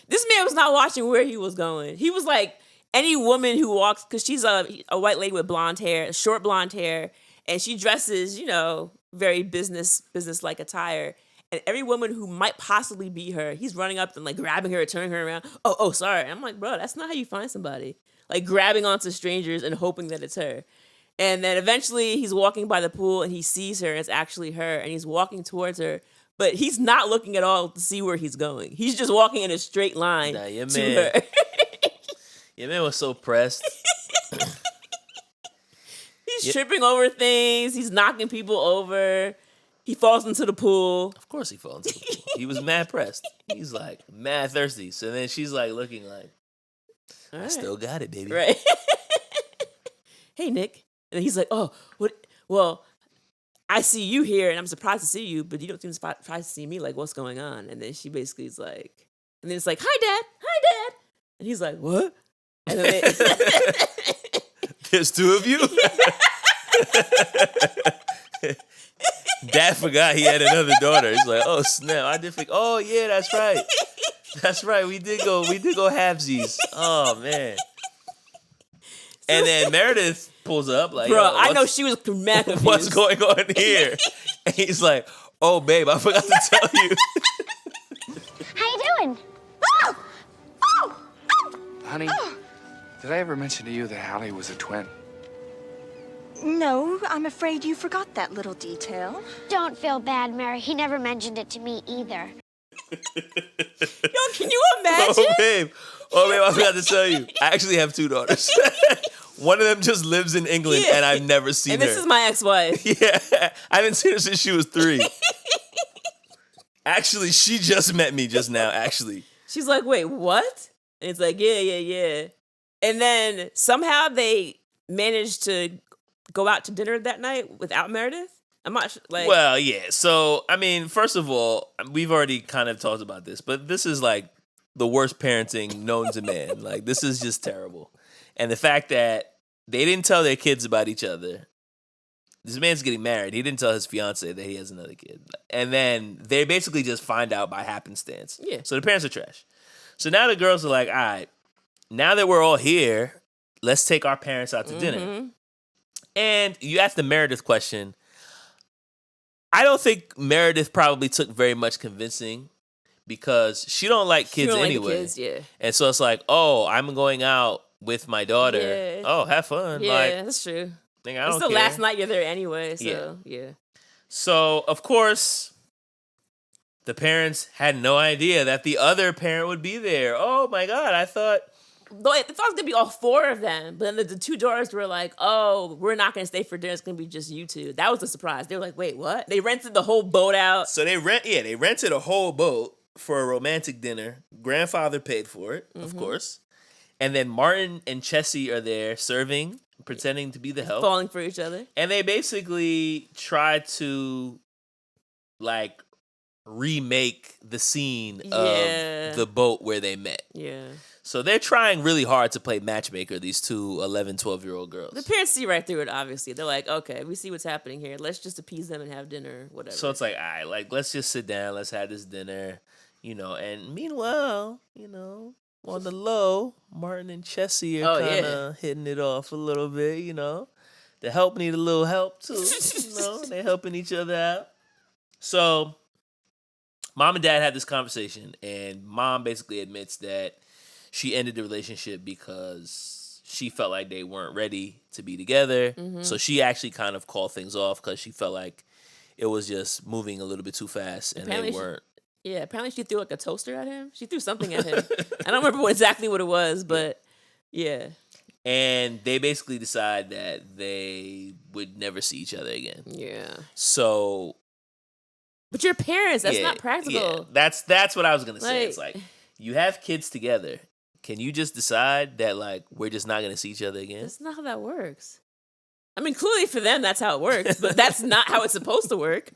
This man was not watching where he was going. He was like, any woman who walks, because she's a white lady with blonde hair, short blonde hair, and she dresses, very business-like attire. And every woman who might possibly be her, he's running up and like grabbing her, turning her around. Oh, sorry. And I'm like, bro, that's not how you find somebody. Like grabbing onto strangers and hoping that it's her. And then eventually he's walking by the pool and he sees her and it's actually her and he's walking towards her. But he's not looking at all to see where he's going. He's just walking in a straight line to her. Your man was so pressed. He's tripping over things. He's knocking people over. He falls into the pool. Of course he fell into the pool. He was mad pressed. He's like mad thirsty. So then she's like looking like, I still got it, baby. Right. Hey, Nick. And he's like, oh, what? Well, I see you here and I'm surprised to see you, but you don't seem surprised to see me. Like, what's going on? And then she basically is like, and then it's like, hi, Dad. And he's like, what? And then there's two of you? Dad forgot he had another daughter. He's like, oh snap! I did forget. Oh yeah, that's right. That's right. We did go halvesies. Oh man. And then Meredith pulls up like, bro, I know she was mad confused. What's going on here? And he's like, oh babe, I forgot to tell you. How you doing? Honey, did I ever mention to you that Hallie was a twin? No, I'm afraid you forgot that little detail. Don't feel bad, Mary. He never mentioned it to me either. Yo, can you imagine? Oh babe, I forgot to tell you. I actually have two daughters. One of them just lives in England and I've never seen her. And this is my ex-wife. Yeah, I haven't seen her since she was 3. Actually, she just met me just now, actually. She's like, wait, what? And it's like, yeah. And then somehow they managed to go out to dinner that night without Meredith. I'm not sure, like... Well, yeah. So, I mean, first of all, we've already kind of talked about this, but this is like the worst parenting known to man. Like, this is just terrible. And the fact that they didn't tell their kids about each other. this man's getting married. He didn't tell his fiance that he has another kid. And then they basically just find out by happenstance. Yeah. So the parents are trash. So now the girls are like, all right, now that we're all here, let's take our parents out to dinner. And you asked the Meredith question. I don't think Meredith probably took very much convincing because she don't like kids anyway. Like the kids, yeah. And so it's like, oh, I'm going out with my daughter. Yeah. Oh, have fun. Yeah, like, that's true. I don't It's the care. last night you're there anyway, so yeah. So, of course, the parents had no idea that the other parent would be there. Oh my God, I thought... Though it thought it was gonna be all four of them, but then the two daughters were like, "Oh, we're not gonna stay for dinner. It's gonna be just you two." That was a surprise. They were like, "Wait, what?" They rented the whole boat out. So they rented a whole boat for a romantic dinner. Grandfather paid for it, of course. And then Martin and Chessie are there serving, pretending to be the help. Falling for each other. And they basically try to, like, remake the scene of the boat where they met. Yeah. So they're trying really hard to play matchmaker, these two 11, 12-year-old girls. The parents see right through it, obviously. They're like, okay, we see what's happening here. Let's just appease them and have dinner, whatever. So it's like, all right, like, let's just sit down. Let's have this dinner, and meanwhile, on the low, Martin and Chessie are kind of hitting it off a little bit, The help need a little help, too. They're helping each other out. So Mom and Dad had this conversation, and Mom basically admits that she ended the relationship because she felt like they weren't ready to be together. So she actually kind of called things off because she felt like it was just moving a little bit too fast and apparently they weren't. Apparently she threw like a toaster at him. She threw something at him. I don't remember exactly what it was, but yeah. And they basically decide that they would never see each other again. Yeah. So... But your parents, that's not practical. Yeah. That's what I was going to say. It's like, you have kids together. Can you just decide that, like, we're just not going to see each other again? That's not how that works. I mean, clearly for them, that's how it works, but that's not how it's supposed to work.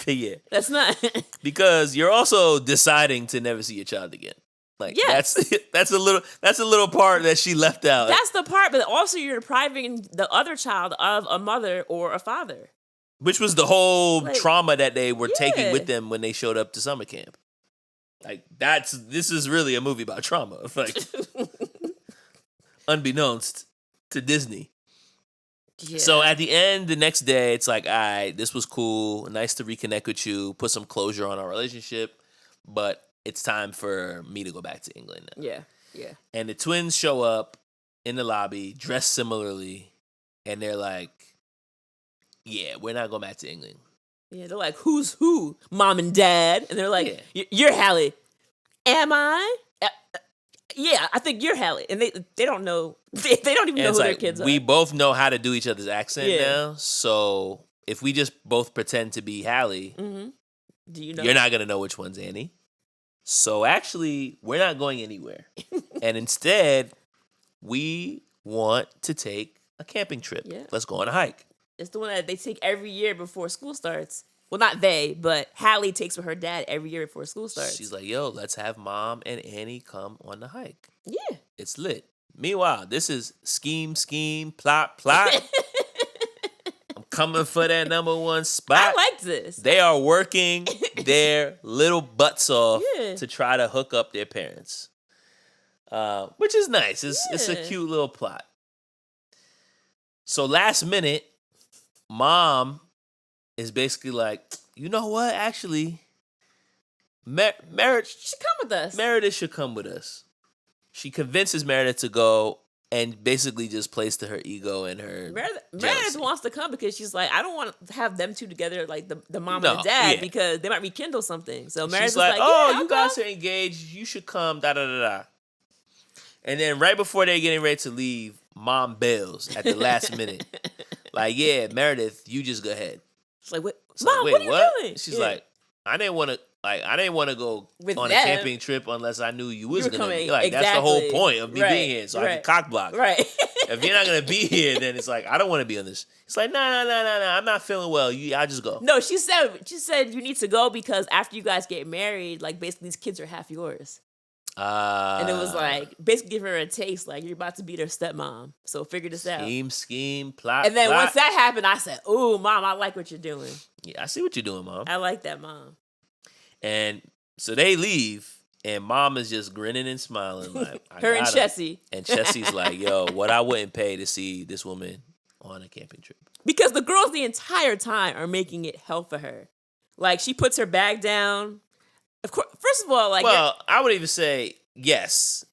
Yeah. That's not. Because you're also deciding to never see your child again. Like, that's a little part that she left out. That's the part, but also you're depriving the other child of a mother or a father. Which was the whole trauma that they were taking with them when they showed up to summer camp. Like, this is really a movie about trauma. Like, unbeknownst to Disney. Yeah. So at the end, the next day, it's like, all right, this was cool. Nice to reconnect with you. Put some closure on our relationship. But it's time for me to go back to England now. Yeah. And the twins show up in the lobby, dressed similarly. And they're like, yeah, we're not going back to England. Yeah, they're like, who's who? Mom and Dad. And they're like, you're Hallie. Am I? Yeah, I think you're Hallie. And they don't know. They don't even know who their kids are. We both know how to do each other's accent now. So if we just both pretend to be Hallie, do you know? You're not going to know which one's Annie. So actually, we're not going anywhere. And instead, we want to take a camping trip. Yeah. Let's go on a hike. It's the one that they take every year before school starts. Well, not they, but Hallie takes with her dad every year before school starts. She's like, yo, let's have Mom and Annie come on the hike. Yeah. It's lit. Meanwhile, this is scheme, plot. I'm coming for that number one spot. I like this. They are working their little butts off to try to hook up their parents. Which is nice. It's a cute little plot. So last minute, Mom is basically like, you know what? Actually, Meredith should come with us. Meredith should come with us. She convinces Meredith to go and basically just plays to her ego and her Meredith wants to come because she's like, I don't want to have them two together, like the mom and the dad, because they might rekindle something. So Meredith's like, oh, you guys are engaged. You should come, da-da-da-da. And then right before they're getting ready to leave, Mom bails at the last minute. Like, yeah, Meredith, you just go ahead. She's like, wait, Mom, what are you doing? She's like, I didn't want to go with on them. A camping trip unless I knew you was gonna be. Like, exactly. that's the whole point of me being here, so I can cock block. Right. If you're not gonna be here, then it's like I don't want to be on this. It's like, no, I'm not feeling well. I just go. No, she said you need to go because after you guys get married, like basically these kids are half yours. And it was like basically give her a taste, like you're about to beat her stepmom. So figure this out. Scheme, plot. And then plot. once that happened, I said, "Ooh, Mom, I like what you're doing. Yeah, I see what you're doing, Mom." I like that, Mom. And so they leave, and Mom is just grinning and smiling, like her and Chessie. And Chessie's like, "Yo, what I wouldn't pay to see this woman on a camping trip." Because the girls the entire time are making it hell for her. Like she puts her bag down. Of course, first of all, like I would even say yes.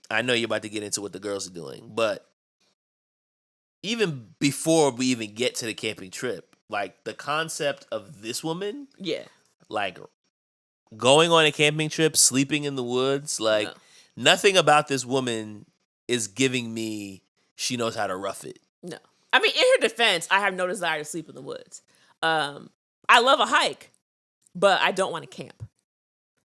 I know you're about to get into what the girls are doing, but even before we even get to the camping trip, like the concept of this woman, like going on a camping trip, sleeping in the woods, like nothing about this woman is giving me she knows how to rough it. No, I mean in her defense, I have no desire to sleep in the woods. I love a hike, but I don't want to camp.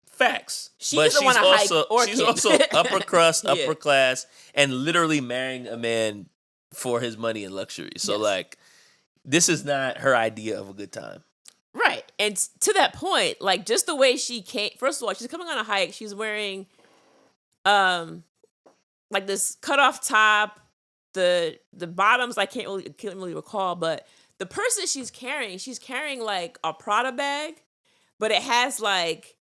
Facts. She doesn't want to hike or she's camp. also upper crust, upper class, and literally marrying a man for his money and luxury. So like, this is not her idea of a good time. Right. And to that point, like just the way she came, first of all, she's coming on a hike. She's wearing like this cutoff top, the bottoms I can't really recall, but the person she's carrying like a Prada bag, but it has like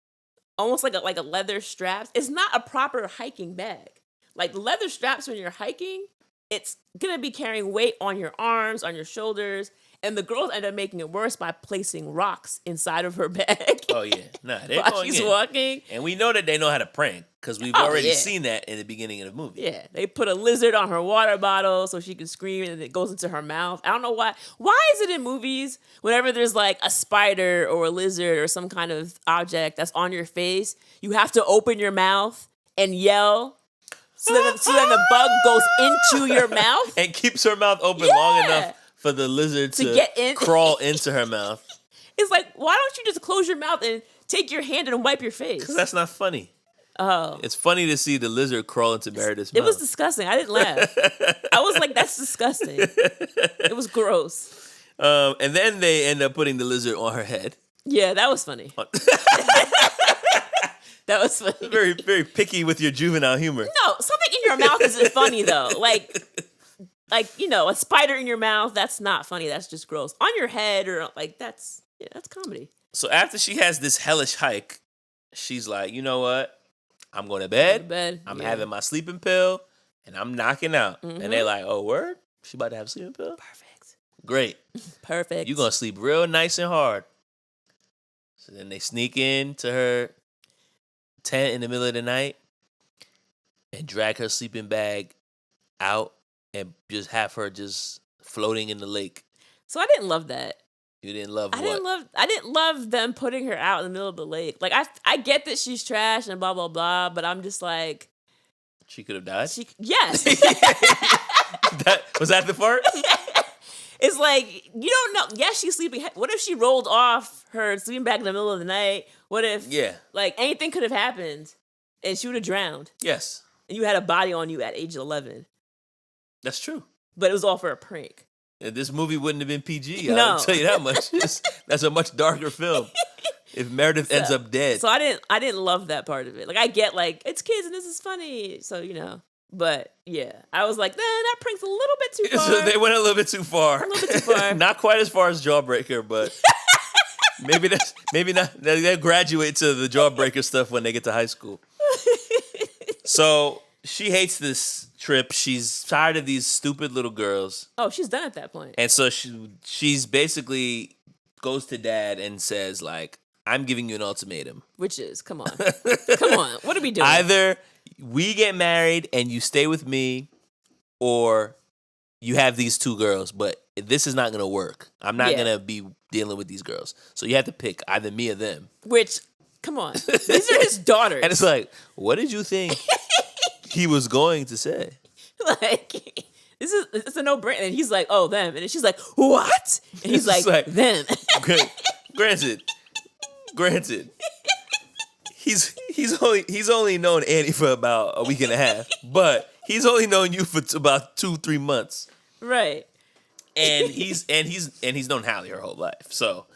almost like a leather straps. It's not a proper hiking bag. Like leather straps when you're hiking, it's gonna be carrying weight on your arms, on your shoulders, and the girls end up making it worse by placing rocks inside of her bag. Oh yeah, they're while going she's in. walking, and we know that they know how to prank because we've already seen that in the beginning of the movie. Yeah, they put a lizard on her water bottle so she can scream and it goes into her mouth. I don't know why. Why is it in movies whenever there's like a spider or a lizard or some kind of object that's on your face, you have to open your mouth and yell so then the bug goes into your mouth and keeps her mouth open long enough for the lizard to get in. crawl into her mouth. It's like, why don't you just close your mouth and take your hand and wipe your face? Because that's not funny. Oh. It's funny to see the lizard crawl into Meredith's mouth. It was disgusting. I didn't laugh. I was like, that's disgusting. It was gross. And then they end up putting the lizard on her head. Yeah, that was funny. That was funny. Very, very picky with your juvenile humor. No, something in your mouth isn't funny though. Like, a spider in your mouth, that's not funny. That's just gross. On your head or like that's comedy. So after she has this hellish hike, she's like, you know what? I'm going to bed. I'm having my sleeping pill and I'm knocking out. Mm-hmm. And they're like, oh, word? She about to have a sleeping pill? Perfect. Great. Perfect. You're going to sleep real nice and hard. So then they sneak into her tent in the middle of the night and drag her sleeping bag out and just have her just floating in the lake. So I didn't love that. You didn't love what? I didn't love them putting her out in the middle of the lake. Like I get that she's trash and blah blah blah, but I'm just like, she could have died. Yes. Was that the part? It's like, you don't know. Yes, she's sleeping. What if she rolled off her sleeping bag in the middle of the night? What if like anything could have happened and she would have drowned? Yes. And you had a body on you at age 11. That's true. But it was all for a prank. This movie wouldn't have been PG. I'll tell you that much. That's a much darker film. If Meredith ends up dead. So I didn't love that part of it. Like I get like it's kids and this is funny. So but yeah, I was like, that prank's a little bit too far. So they went a little bit too far. A little bit too far. Not quite as far as Jawbreaker, but maybe not. They'll graduate to the Jawbreaker stuff when they get to high school. So she hates this trip. She's tired of these stupid little girls. Oh, she's done at that point. And so she's basically goes to dad and says like, I'm giving you an ultimatum. Which is, come on. What are we doing? Either we get married and you stay with me, or you have these two girls, but this is not going to work. I'm not going to be dealing with these girls. So you have to pick either me or them. Which, come on. These are his daughters. And it's what did you think he was going to say? Like, it's a no-brainer. And he's like, oh, them. And she's like, what? And he's like, them. Granted. He's only known Annie for about a week and a half, but he's only known you for about 2-3 months. Right. And he's known Hallie her whole life. So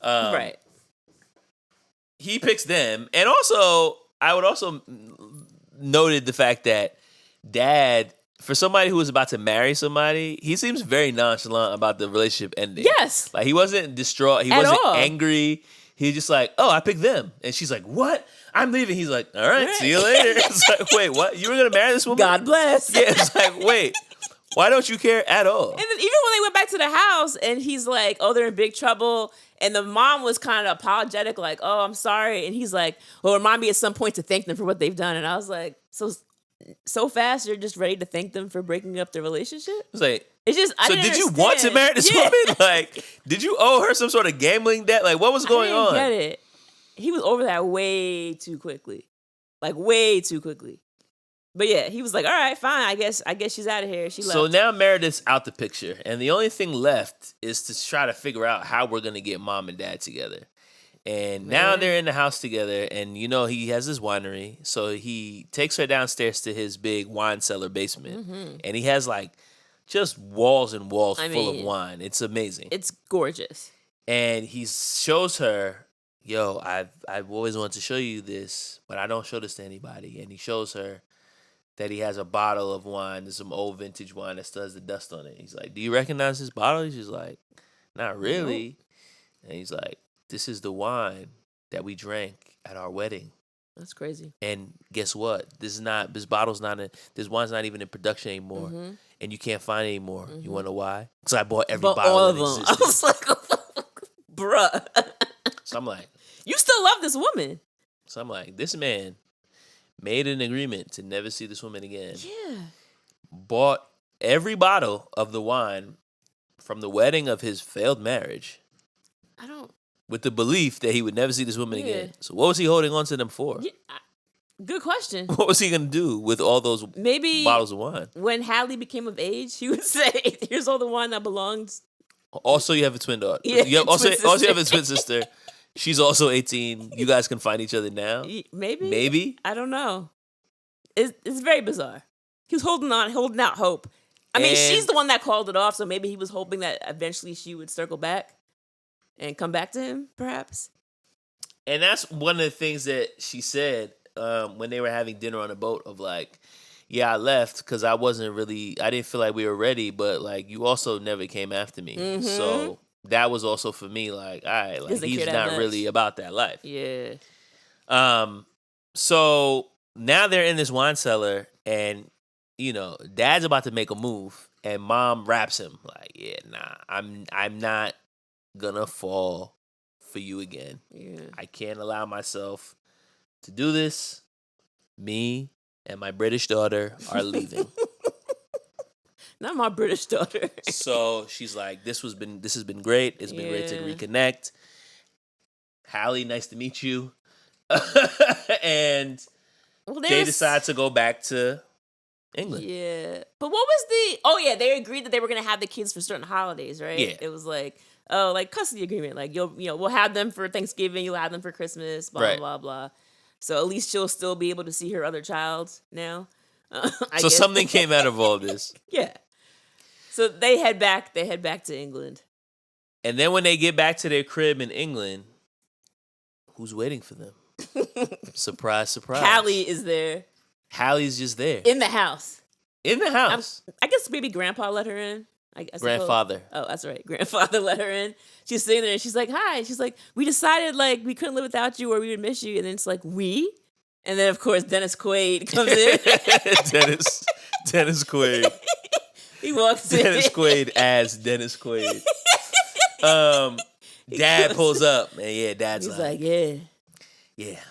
right. He picks them, and also I would also noted the fact that Dad, for somebody who was about to marry somebody, he seems very nonchalant about the relationship ending. Yes. Like, he wasn't distraught. He At wasn't all. angry. He was just like, oh, I picked them. And she's like, what? I'm leaving. He's like, all right, see you later. It's like, wait, what? You were going to marry this woman? God bless. Yeah, it's like, wait, why don't you care at all? And then even when they went back to the house and he's like, oh, they're in big trouble. And the mom was kind of apologetic, like, oh, I'm sorry. And he's like, well, remind me at some point to thank them for what they've done. And I was like, so fast, you're just ready to thank them for breaking up the relationship? It's like, it's just, I didn't did you understand. want to marry this woman? Like, did you owe her some sort of gambling debt? Like, what was going on? I didn't get it. He was over that way too quickly. Like, way too quickly. But yeah, he was like, all right, fine. I guess she's out of here. She left. So now Meredith's out the picture. And the only thing left is to try to figure out how we're going to get Mom and Dad together. And now they're in the house together. And, you know, he has his winery. So he takes her downstairs to his big wine cellar basement. Mm-hmm. And he has, like, just walls and walls full of wine. It's amazing. It's gorgeous. And he shows her, yo, I've always wanted to show you this, but I don't show this to anybody. And he shows her that he has a bottle of wine. There's some old vintage wine that still has the dust on it. He's like, do you recognize this bottle? She's like, not really. And he's like, this is the wine that we drank at our wedding. That's crazy. And guess what? This wine's not even in production anymore. Mm-hmm. And you can't find it anymore. Mm-hmm. You want to know why? Because I bought every bottle all of them. existence. I was like, bruh. So I'm like, you still love this woman. So I'm like, this man made an agreement to never see this woman again. Yeah. Bought every bottle of the wine from the wedding of his failed marriage. With the belief that he would never see this woman again. So what was he holding on to them for? Yeah, good question. What was he going to do with all those bottles of wine? When Hallie became of age, he would say, here's all the wine that belongs. Also, you have a twin daughter. Yeah, you also you have a twin sister. She's also 18. You guys can find each other now. Maybe. I don't know. It's very bizarre. He was holding out hope. I mean, she's the one that called it off, so maybe he was hoping that eventually she would circle back and come back to him, perhaps. And that's one of the things that she said when they were having dinner on a boat of like, yeah, I left because I didn't feel like we were ready, but like you also never came after me. Mm-hmm. So that was also for me like, all right, like he's not really about that life. Yeah. So now they're in this wine cellar and, you know, Dad's about to make a move and Mom wraps him like, yeah, nah, I'm not gonna fall for you again. Yeah. I can't allow myself to do this. Me and my British daughter are leaving. Not my British daughter. So she's like, this has been great. It's been great to reconnect. Hallie, nice to meet you. And they decide to go back to England. Yeah. But what was they agreed that they were going to have the kids for certain holidays, right? Yeah. It was like, like custody agreement. Like, we'll have them for Thanksgiving, you'll have them for Christmas, blah, right. blah, blah. So at least she'll still be able to see her other child now. So something came out of all this. Yeah. So they head back to England. And then when they get back to their crib in England, who's waiting for them? Surprise, surprise. Hallie is there. Hallie's just there. In the house. In the house. I guess maybe Grandpa let her in. I Grandfather. Oh, that's right. Grandfather let her in. She's sitting there and she's like, hi. She's like, we decided like we couldn't live without you or we would miss you. And then it's like, we? And then of course Dennis Quaid comes in. Dennis Quaid. He walks in. Dennis Quaid as Dennis Quaid. Dad pulls up and Dad's like, yeah.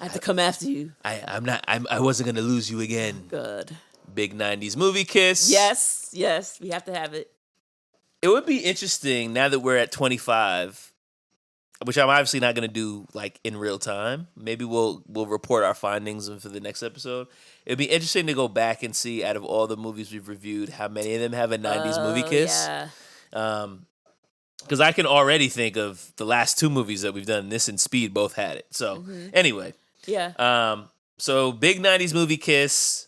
I have to come after you. I wasn't gonna lose you again. Good. Big 90s movie kiss. Yes, we have to have it. It would be interesting now that we're at 25, which I'm obviously not going to do like in real time. Maybe we'll report our findings for the next episode. It'd be interesting to go back and see out of all the movies we've reviewed, how many of them have a 90s movie kiss. Yeah. Because I can already think of the last two movies that we've done. This and Speed both had it. So anyway. Yeah. So big 90s movie kiss.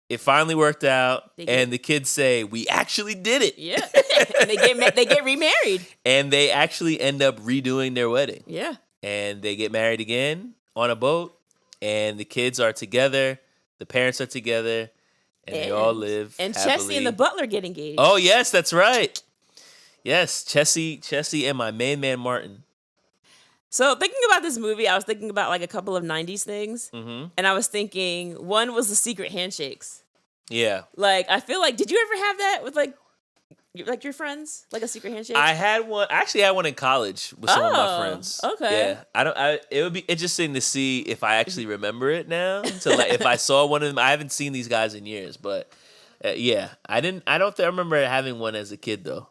It finally worked out, and the kids say, we actually did it. Yeah. And they get remarried. And they actually end up redoing their wedding. Yeah. And they get married again on a boat, And the kids are together, the parents are together, and they all live and happily. Chessie and the butler get engaged. Oh yes, that's right. Yes, Chessie, and my main man Martin. So thinking about this movie, I was thinking about like a couple of 90s things. Mm-hmm. And I was thinking, one was the secret handshakes. Yeah. Like, I feel like, did you ever have that with like your friends? Like a secret handshake? I had one. I actually had one in college with some of my friends. Okay. Yeah. It would be interesting to see if I actually remember it now. To like, if I saw one of them, I haven't seen these guys in years, but yeah, I don't remember having one as a kid though.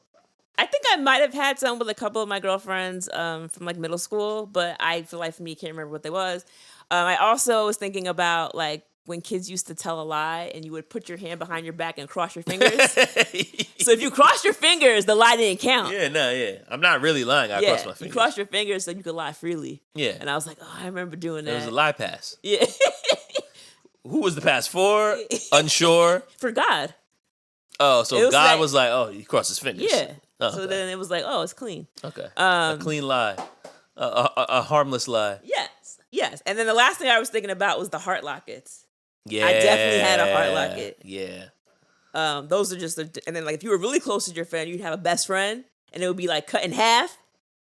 I think I might have had some with a couple of my girlfriends from like middle school, but I feel like for me, can't remember what they was. I also was thinking about like when kids used to tell a lie and you would put your hand behind your back and cross your fingers. So if you cross your fingers, the lie didn't count. Yeah. I'm not really lying. I cross my fingers. You cross your fingers so you could lie freely. Yeah. And I was like, oh, I remember doing that. It was a lie pass. Yeah. Who was the pass for? Unsure? For God. Oh, so was God like, was like, oh, he crossed his fingers. Yeah. Oh, So okay. then it was like, oh, it's clean. Okay. A clean lie. A harmless lie. Yes. And then the last thing I was thinking about was the heart lockets. Yeah. I definitely had a heart locket. Yeah. Those are just, and then like if you were really close to your friend, you'd have a best friend, and it would be like cut in half,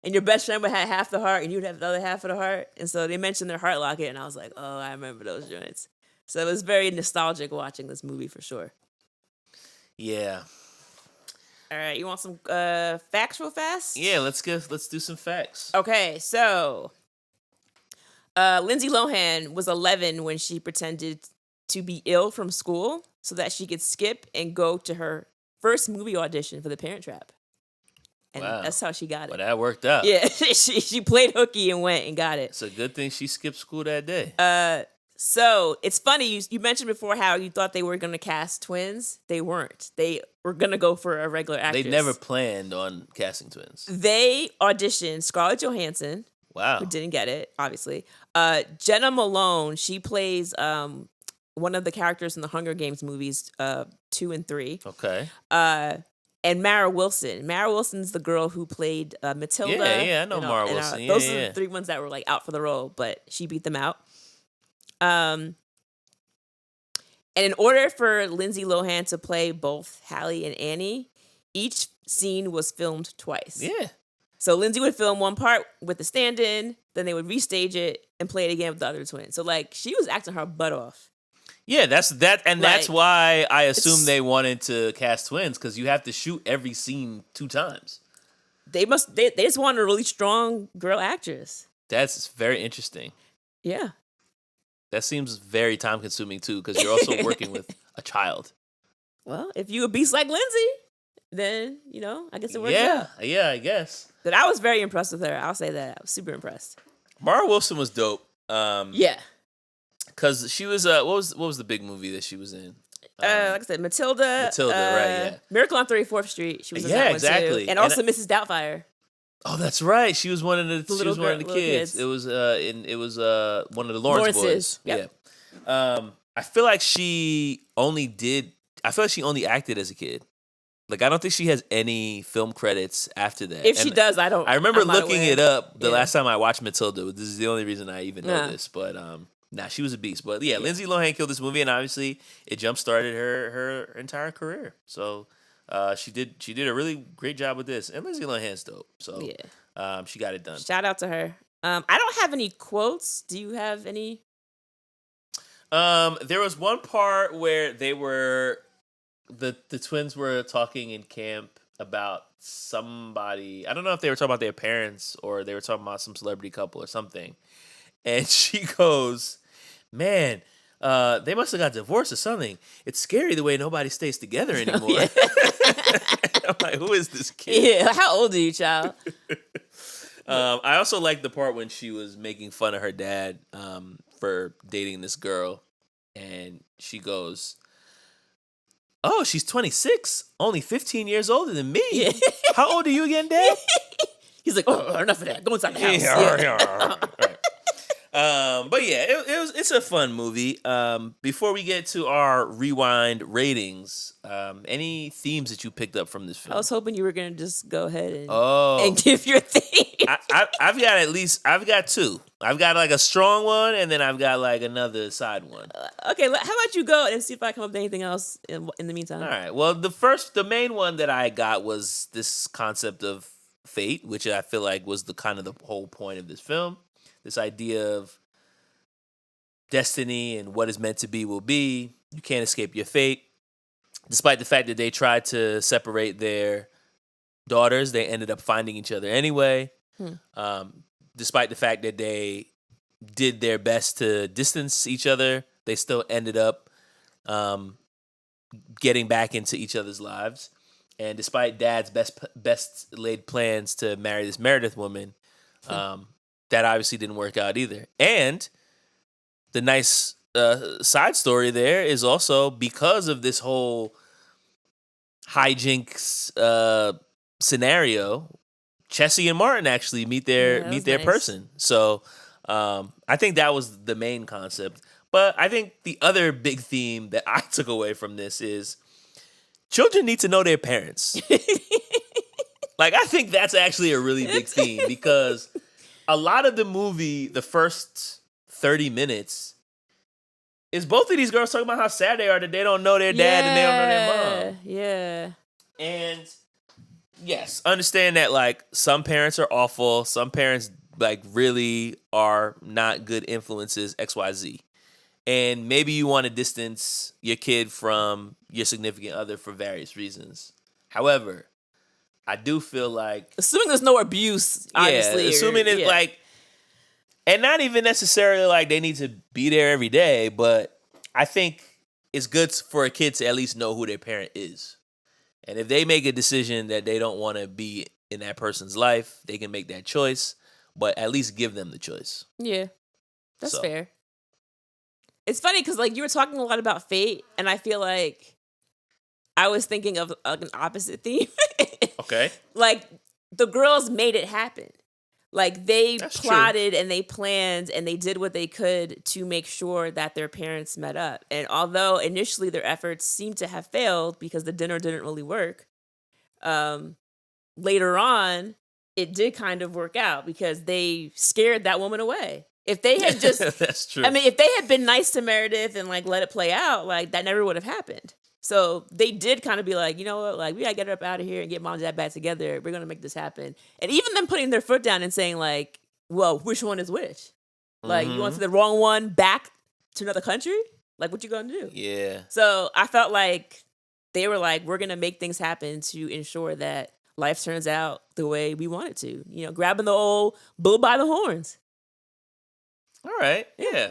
and your best friend would have half the heart, and you'd have the other half of the heart. And so they mentioned their heart locket, and I was like, oh, I remember those joints. So it was very nostalgic watching this movie for sure. Yeah. All right, you want some facts real fast? Yeah, let's do some facts. Okay, so Lindsay Lohan was 11 when she pretended to be ill from school so that she could skip and go to her first movie audition for The Parent Trap. And that's how she got it. But that worked out. Yeah, she played hooky and went and got it. It's a good thing she skipped school that day. So it's funny, you mentioned before how you thought they were going to cast twins. They weren't. They were going to go for a regular actress. They never planned on casting twins. They auditioned Scarlett Johansson. Wow. Who didn't get it, obviously. Jenna Malone, she plays one of the characters in the Hunger Games movies 2 and 3. Okay. And Mara Wilson. Mara Wilson's the girl who played Matilda. Yeah, I know Mara Wilson. Those are the 3 ones that were like out for the role, but she beat them out. And in order for Lindsay Lohan to play both Hallie and Annie, each scene was filmed twice. Yeah. So Lindsay would film one part with the stand-in, then they would restage it and play it again with the other twin. So like she was acting her butt off. Yeah, that's Like, why I assume they wanted to cast twins, because you have to shoot every scene 2 times. They just want a really strong girl actress. That's very interesting. Yeah. That seems very time consuming too, because you're also working with a child. Well, if you a beast like Lindsay, then, I guess it works out. Yeah, I guess. But I was very impressed with her. I'll say that. I was super impressed. Mara Wilson was dope. Yeah. Because she was, what was the big movie that she was in? Like I said, Matilda. Right, yeah. Miracle on 34th Street. She was in that one exactly. too. And also Mrs. Doubtfire. Oh, that's right. She was one of the kids. It was one of the Lawrence boys. Yep. Yeah. I feel like she only acted as a kid. Like I don't think she has any film credits after that. If she does, I don't. I remember looking aware. it up the last time I watched Matilda. This is the only reason I even know this. But she was a beast. But yeah, Lindsay Lohan killed this movie, and obviously it jump started her entire career. So. She did a really great job with this, and Lindsay Lohan's dope. So she got it done. Shout out to her. I don't have any quotes. Do you have any? There was one part where they were the twins were talking in camp about somebody. I don't know if they were talking about their parents or they were talking about some celebrity couple or something. And she goes, "Man, they must have got divorced or something. It's scary the way nobody stays together anymore." I'm like, who is this kid? Yeah, how old are you, child? I also like the part when she was making fun of her dad for dating this girl, and she goes, "Oh, she's 26, only 15 years older than me. Yeah. How old are you again, Dad?" He's like, "Oh, enough of that. Go inside the house." Right. But yeah, it's a fun movie. Before we get to our rewind ratings, any themes that you picked up from this film? I was hoping you were gonna just go ahead and Oh, give your theme. I've got two. I've got like a strong one, and then I've got like another side one. Okay, how about you go and see if I come up with anything else in the meantime. All right. Well, the main one that I got was this concept of fate, which I feel like was the kind of the whole point of this film. This idea of destiny and what is meant to be will be. You can't escape your fate. Despite the fact that they tried to separate their daughters, they ended up finding each other anyway. Despite the fact that they did their best to distance each other, they still ended up getting back into each other's lives. And despite Dad's best laid plans to marry this Meredith woman, that obviously didn't work out either. And the nice side story there is also because of this whole hijinks scenario, Chessie and Martin actually meet their nice. person. So I think that was the main concept. But I think the other big theme that I took away from this is children need to know their parents. Like, I think that's actually a really big theme because a lot of the movie, the first 30 minutes, is both of these girls talking about how sad they are that they don't know their dad and they don't know their mom. Yeah. And yes, understand that like some parents are awful, some parents like really are not good influences, XYZ. And maybe you want to distance your kid from your significant other for various reasons. However, I do feel like Assuming there's no abuse, obviously. assuming it's like, and not even necessarily like they need to be there every day, but I think it's good for a kid to at least know who their parent is. And if they make a decision that they don't want to be in that person's life, they can make that choice, but at least give them the choice. Yeah. That's So. fair. It's funny because like you were talking a lot about fate, and I feel like I was thinking of like an opposite theme. Okay. Like the girls made it happen. Like they That's plotted and they planned and they did what they could to make sure that their parents met up. And although initially their efforts seemed to have failed because the dinner didn't really work, later on it did kind of work out because they scared that woman away. If they had just, That's true. I mean, if they had been nice to Meredith and like let it play out, like that never would have happened. So they did kind of be like, you know what, like we gotta get her up out of here and get mom and dad back together. We're gonna make this happen. And even them putting their foot down and saying like, well, which one is which? Like you want the wrong one back to another country? Like what you gonna do? Yeah. So I felt like they were like, we're gonna make things happen to ensure that life turns out the way we want it to. You know, grabbing the old bull by the horns. All right. Yeah.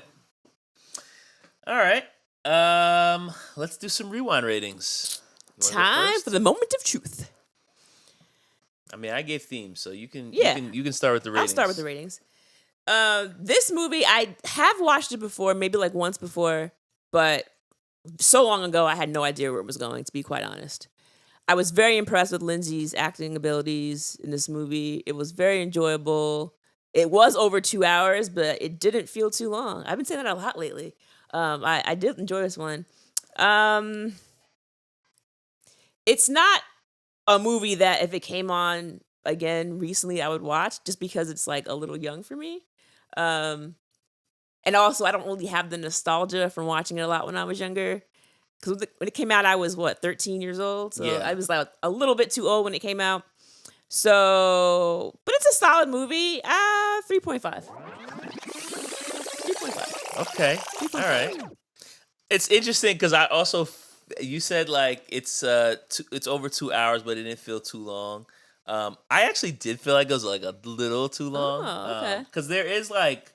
All right. Let's do some rewind ratings. You wanna go Time first? for the moment of truth. I mean, I gave themes, so you can Yeah. you can start with the ratings. I'll start with the ratings. This movie, I have watched it before, maybe like once before, but so long ago, I had no idea where it was going, to be quite honest. I was very impressed with Lindsay's acting abilities in this movie. It was very enjoyable. It was over 2 hours, but it didn't feel too long. I've been saying that a lot lately. I did enjoy this one. It's not a movie that if it came on again recently, I would watch just because it's like a little young for me. And also, I don't really have the nostalgia from watching it a lot when I was younger. Because when it came out, I was, 13 years old? So Yeah. I was like a little bit too old when it came out. So, but it's a solid movie. 3.5. 3.5. Okay. All right. It's interesting because I also you said like it's over 2 hours, but it didn't feel too long. I actually did feel like it was like a little too long. Oh, okay. Because there is like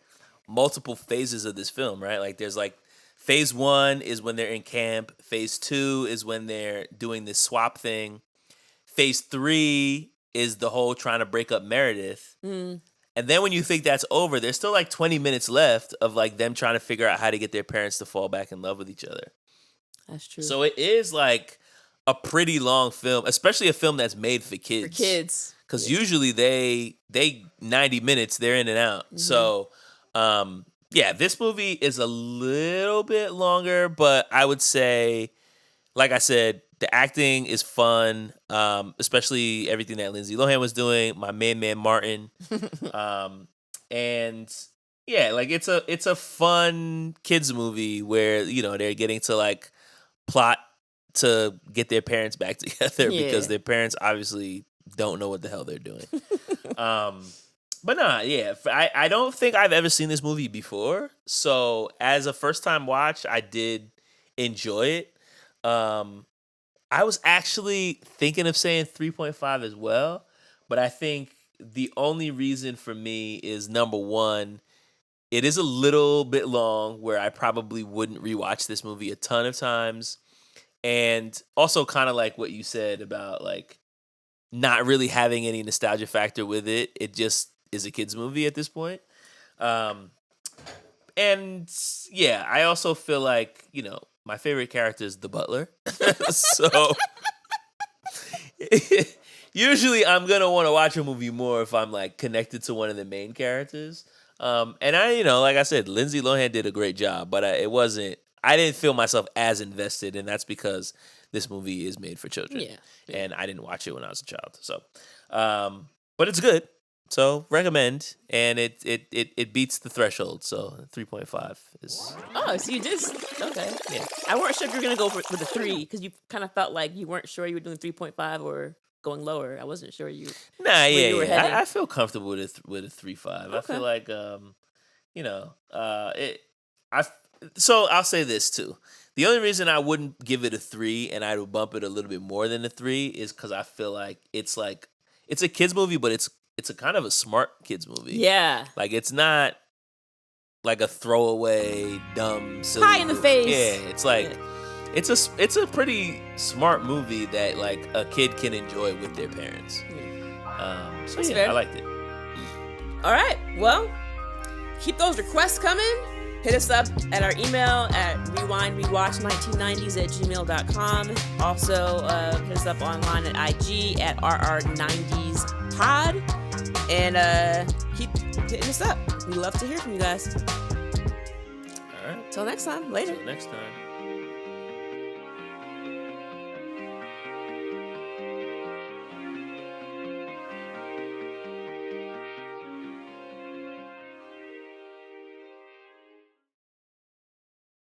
multiple phases of this film, right? Like there's like phase 1 is when they're in camp. Phase 2 is when they're doing this swap thing. Phase 3 is the whole trying to break up Meredith. And then when you think that's over, there's still like 20 minutes left of like them trying to figure out how to get their parents to fall back in love with each other. That's true. So it is like a pretty long film, especially a film that's made for kids. For kids. Because usually they 90 minutes, they're in and out. So Yeah, this movie is a little bit longer, but I would say, like I said, the acting is fun, especially everything that Lindsay Lohan was doing. My main man Martin, and yeah, like it's a fun kids movie where they're getting to like plot to get their parents back together because their parents obviously don't know what the hell they're doing. But nah, yeah, I don't think I've ever seen this movie before. So as a first time watch, I did enjoy it. I was actually thinking of saying 3.5 as well, but I think the only reason for me is number one, it is a little bit long where I probably wouldn't rewatch this movie a ton of times. And also kind of like what you said about like not really having any nostalgia factor with it. It just is a kid's movie at this point. And yeah, I also feel like, my favorite character is the butler. So usually I'm going to want to watch a movie more if I'm like connected to one of the main characters. And I, like I said, Lindsay Lohan did a great job, but I didn't feel myself as invested, and that's because this movie is made for children. Yeah. And I didn't watch it when I was a child. So, but it's good. So recommend, and it beats the threshold. So 3.5 is. Oh, so you did. Okay. Yeah. I weren't sure if you were gonna go with a 3 because you kind of felt like you weren't sure you were doing 3.5 or going lower. I wasn't sure you. Nah, you were heading. I feel comfortable with a 3.5. Okay. I feel like So I'll say this too. The only reason I wouldn't give it a 3 and I would bump it a little bit more than a 3 is because I feel like it's a kids movie, but it's a kind of a smart kids movie. Yeah. Like it's not like a throwaway, dumb, silly Pie in the movie. face. Yeah, it's like it's a pretty smart movie that like a kid can enjoy with their parents. So That's yeah, fair. I liked it. All right. Well, keep those requests coming. Hit us up at our email at rewindrewatch1990s@gmail.com. Also, hit us up online at IG at RR90spod. And keep hitting us up. We love to hear from you guys. All right. Till next time. Later. Till next time.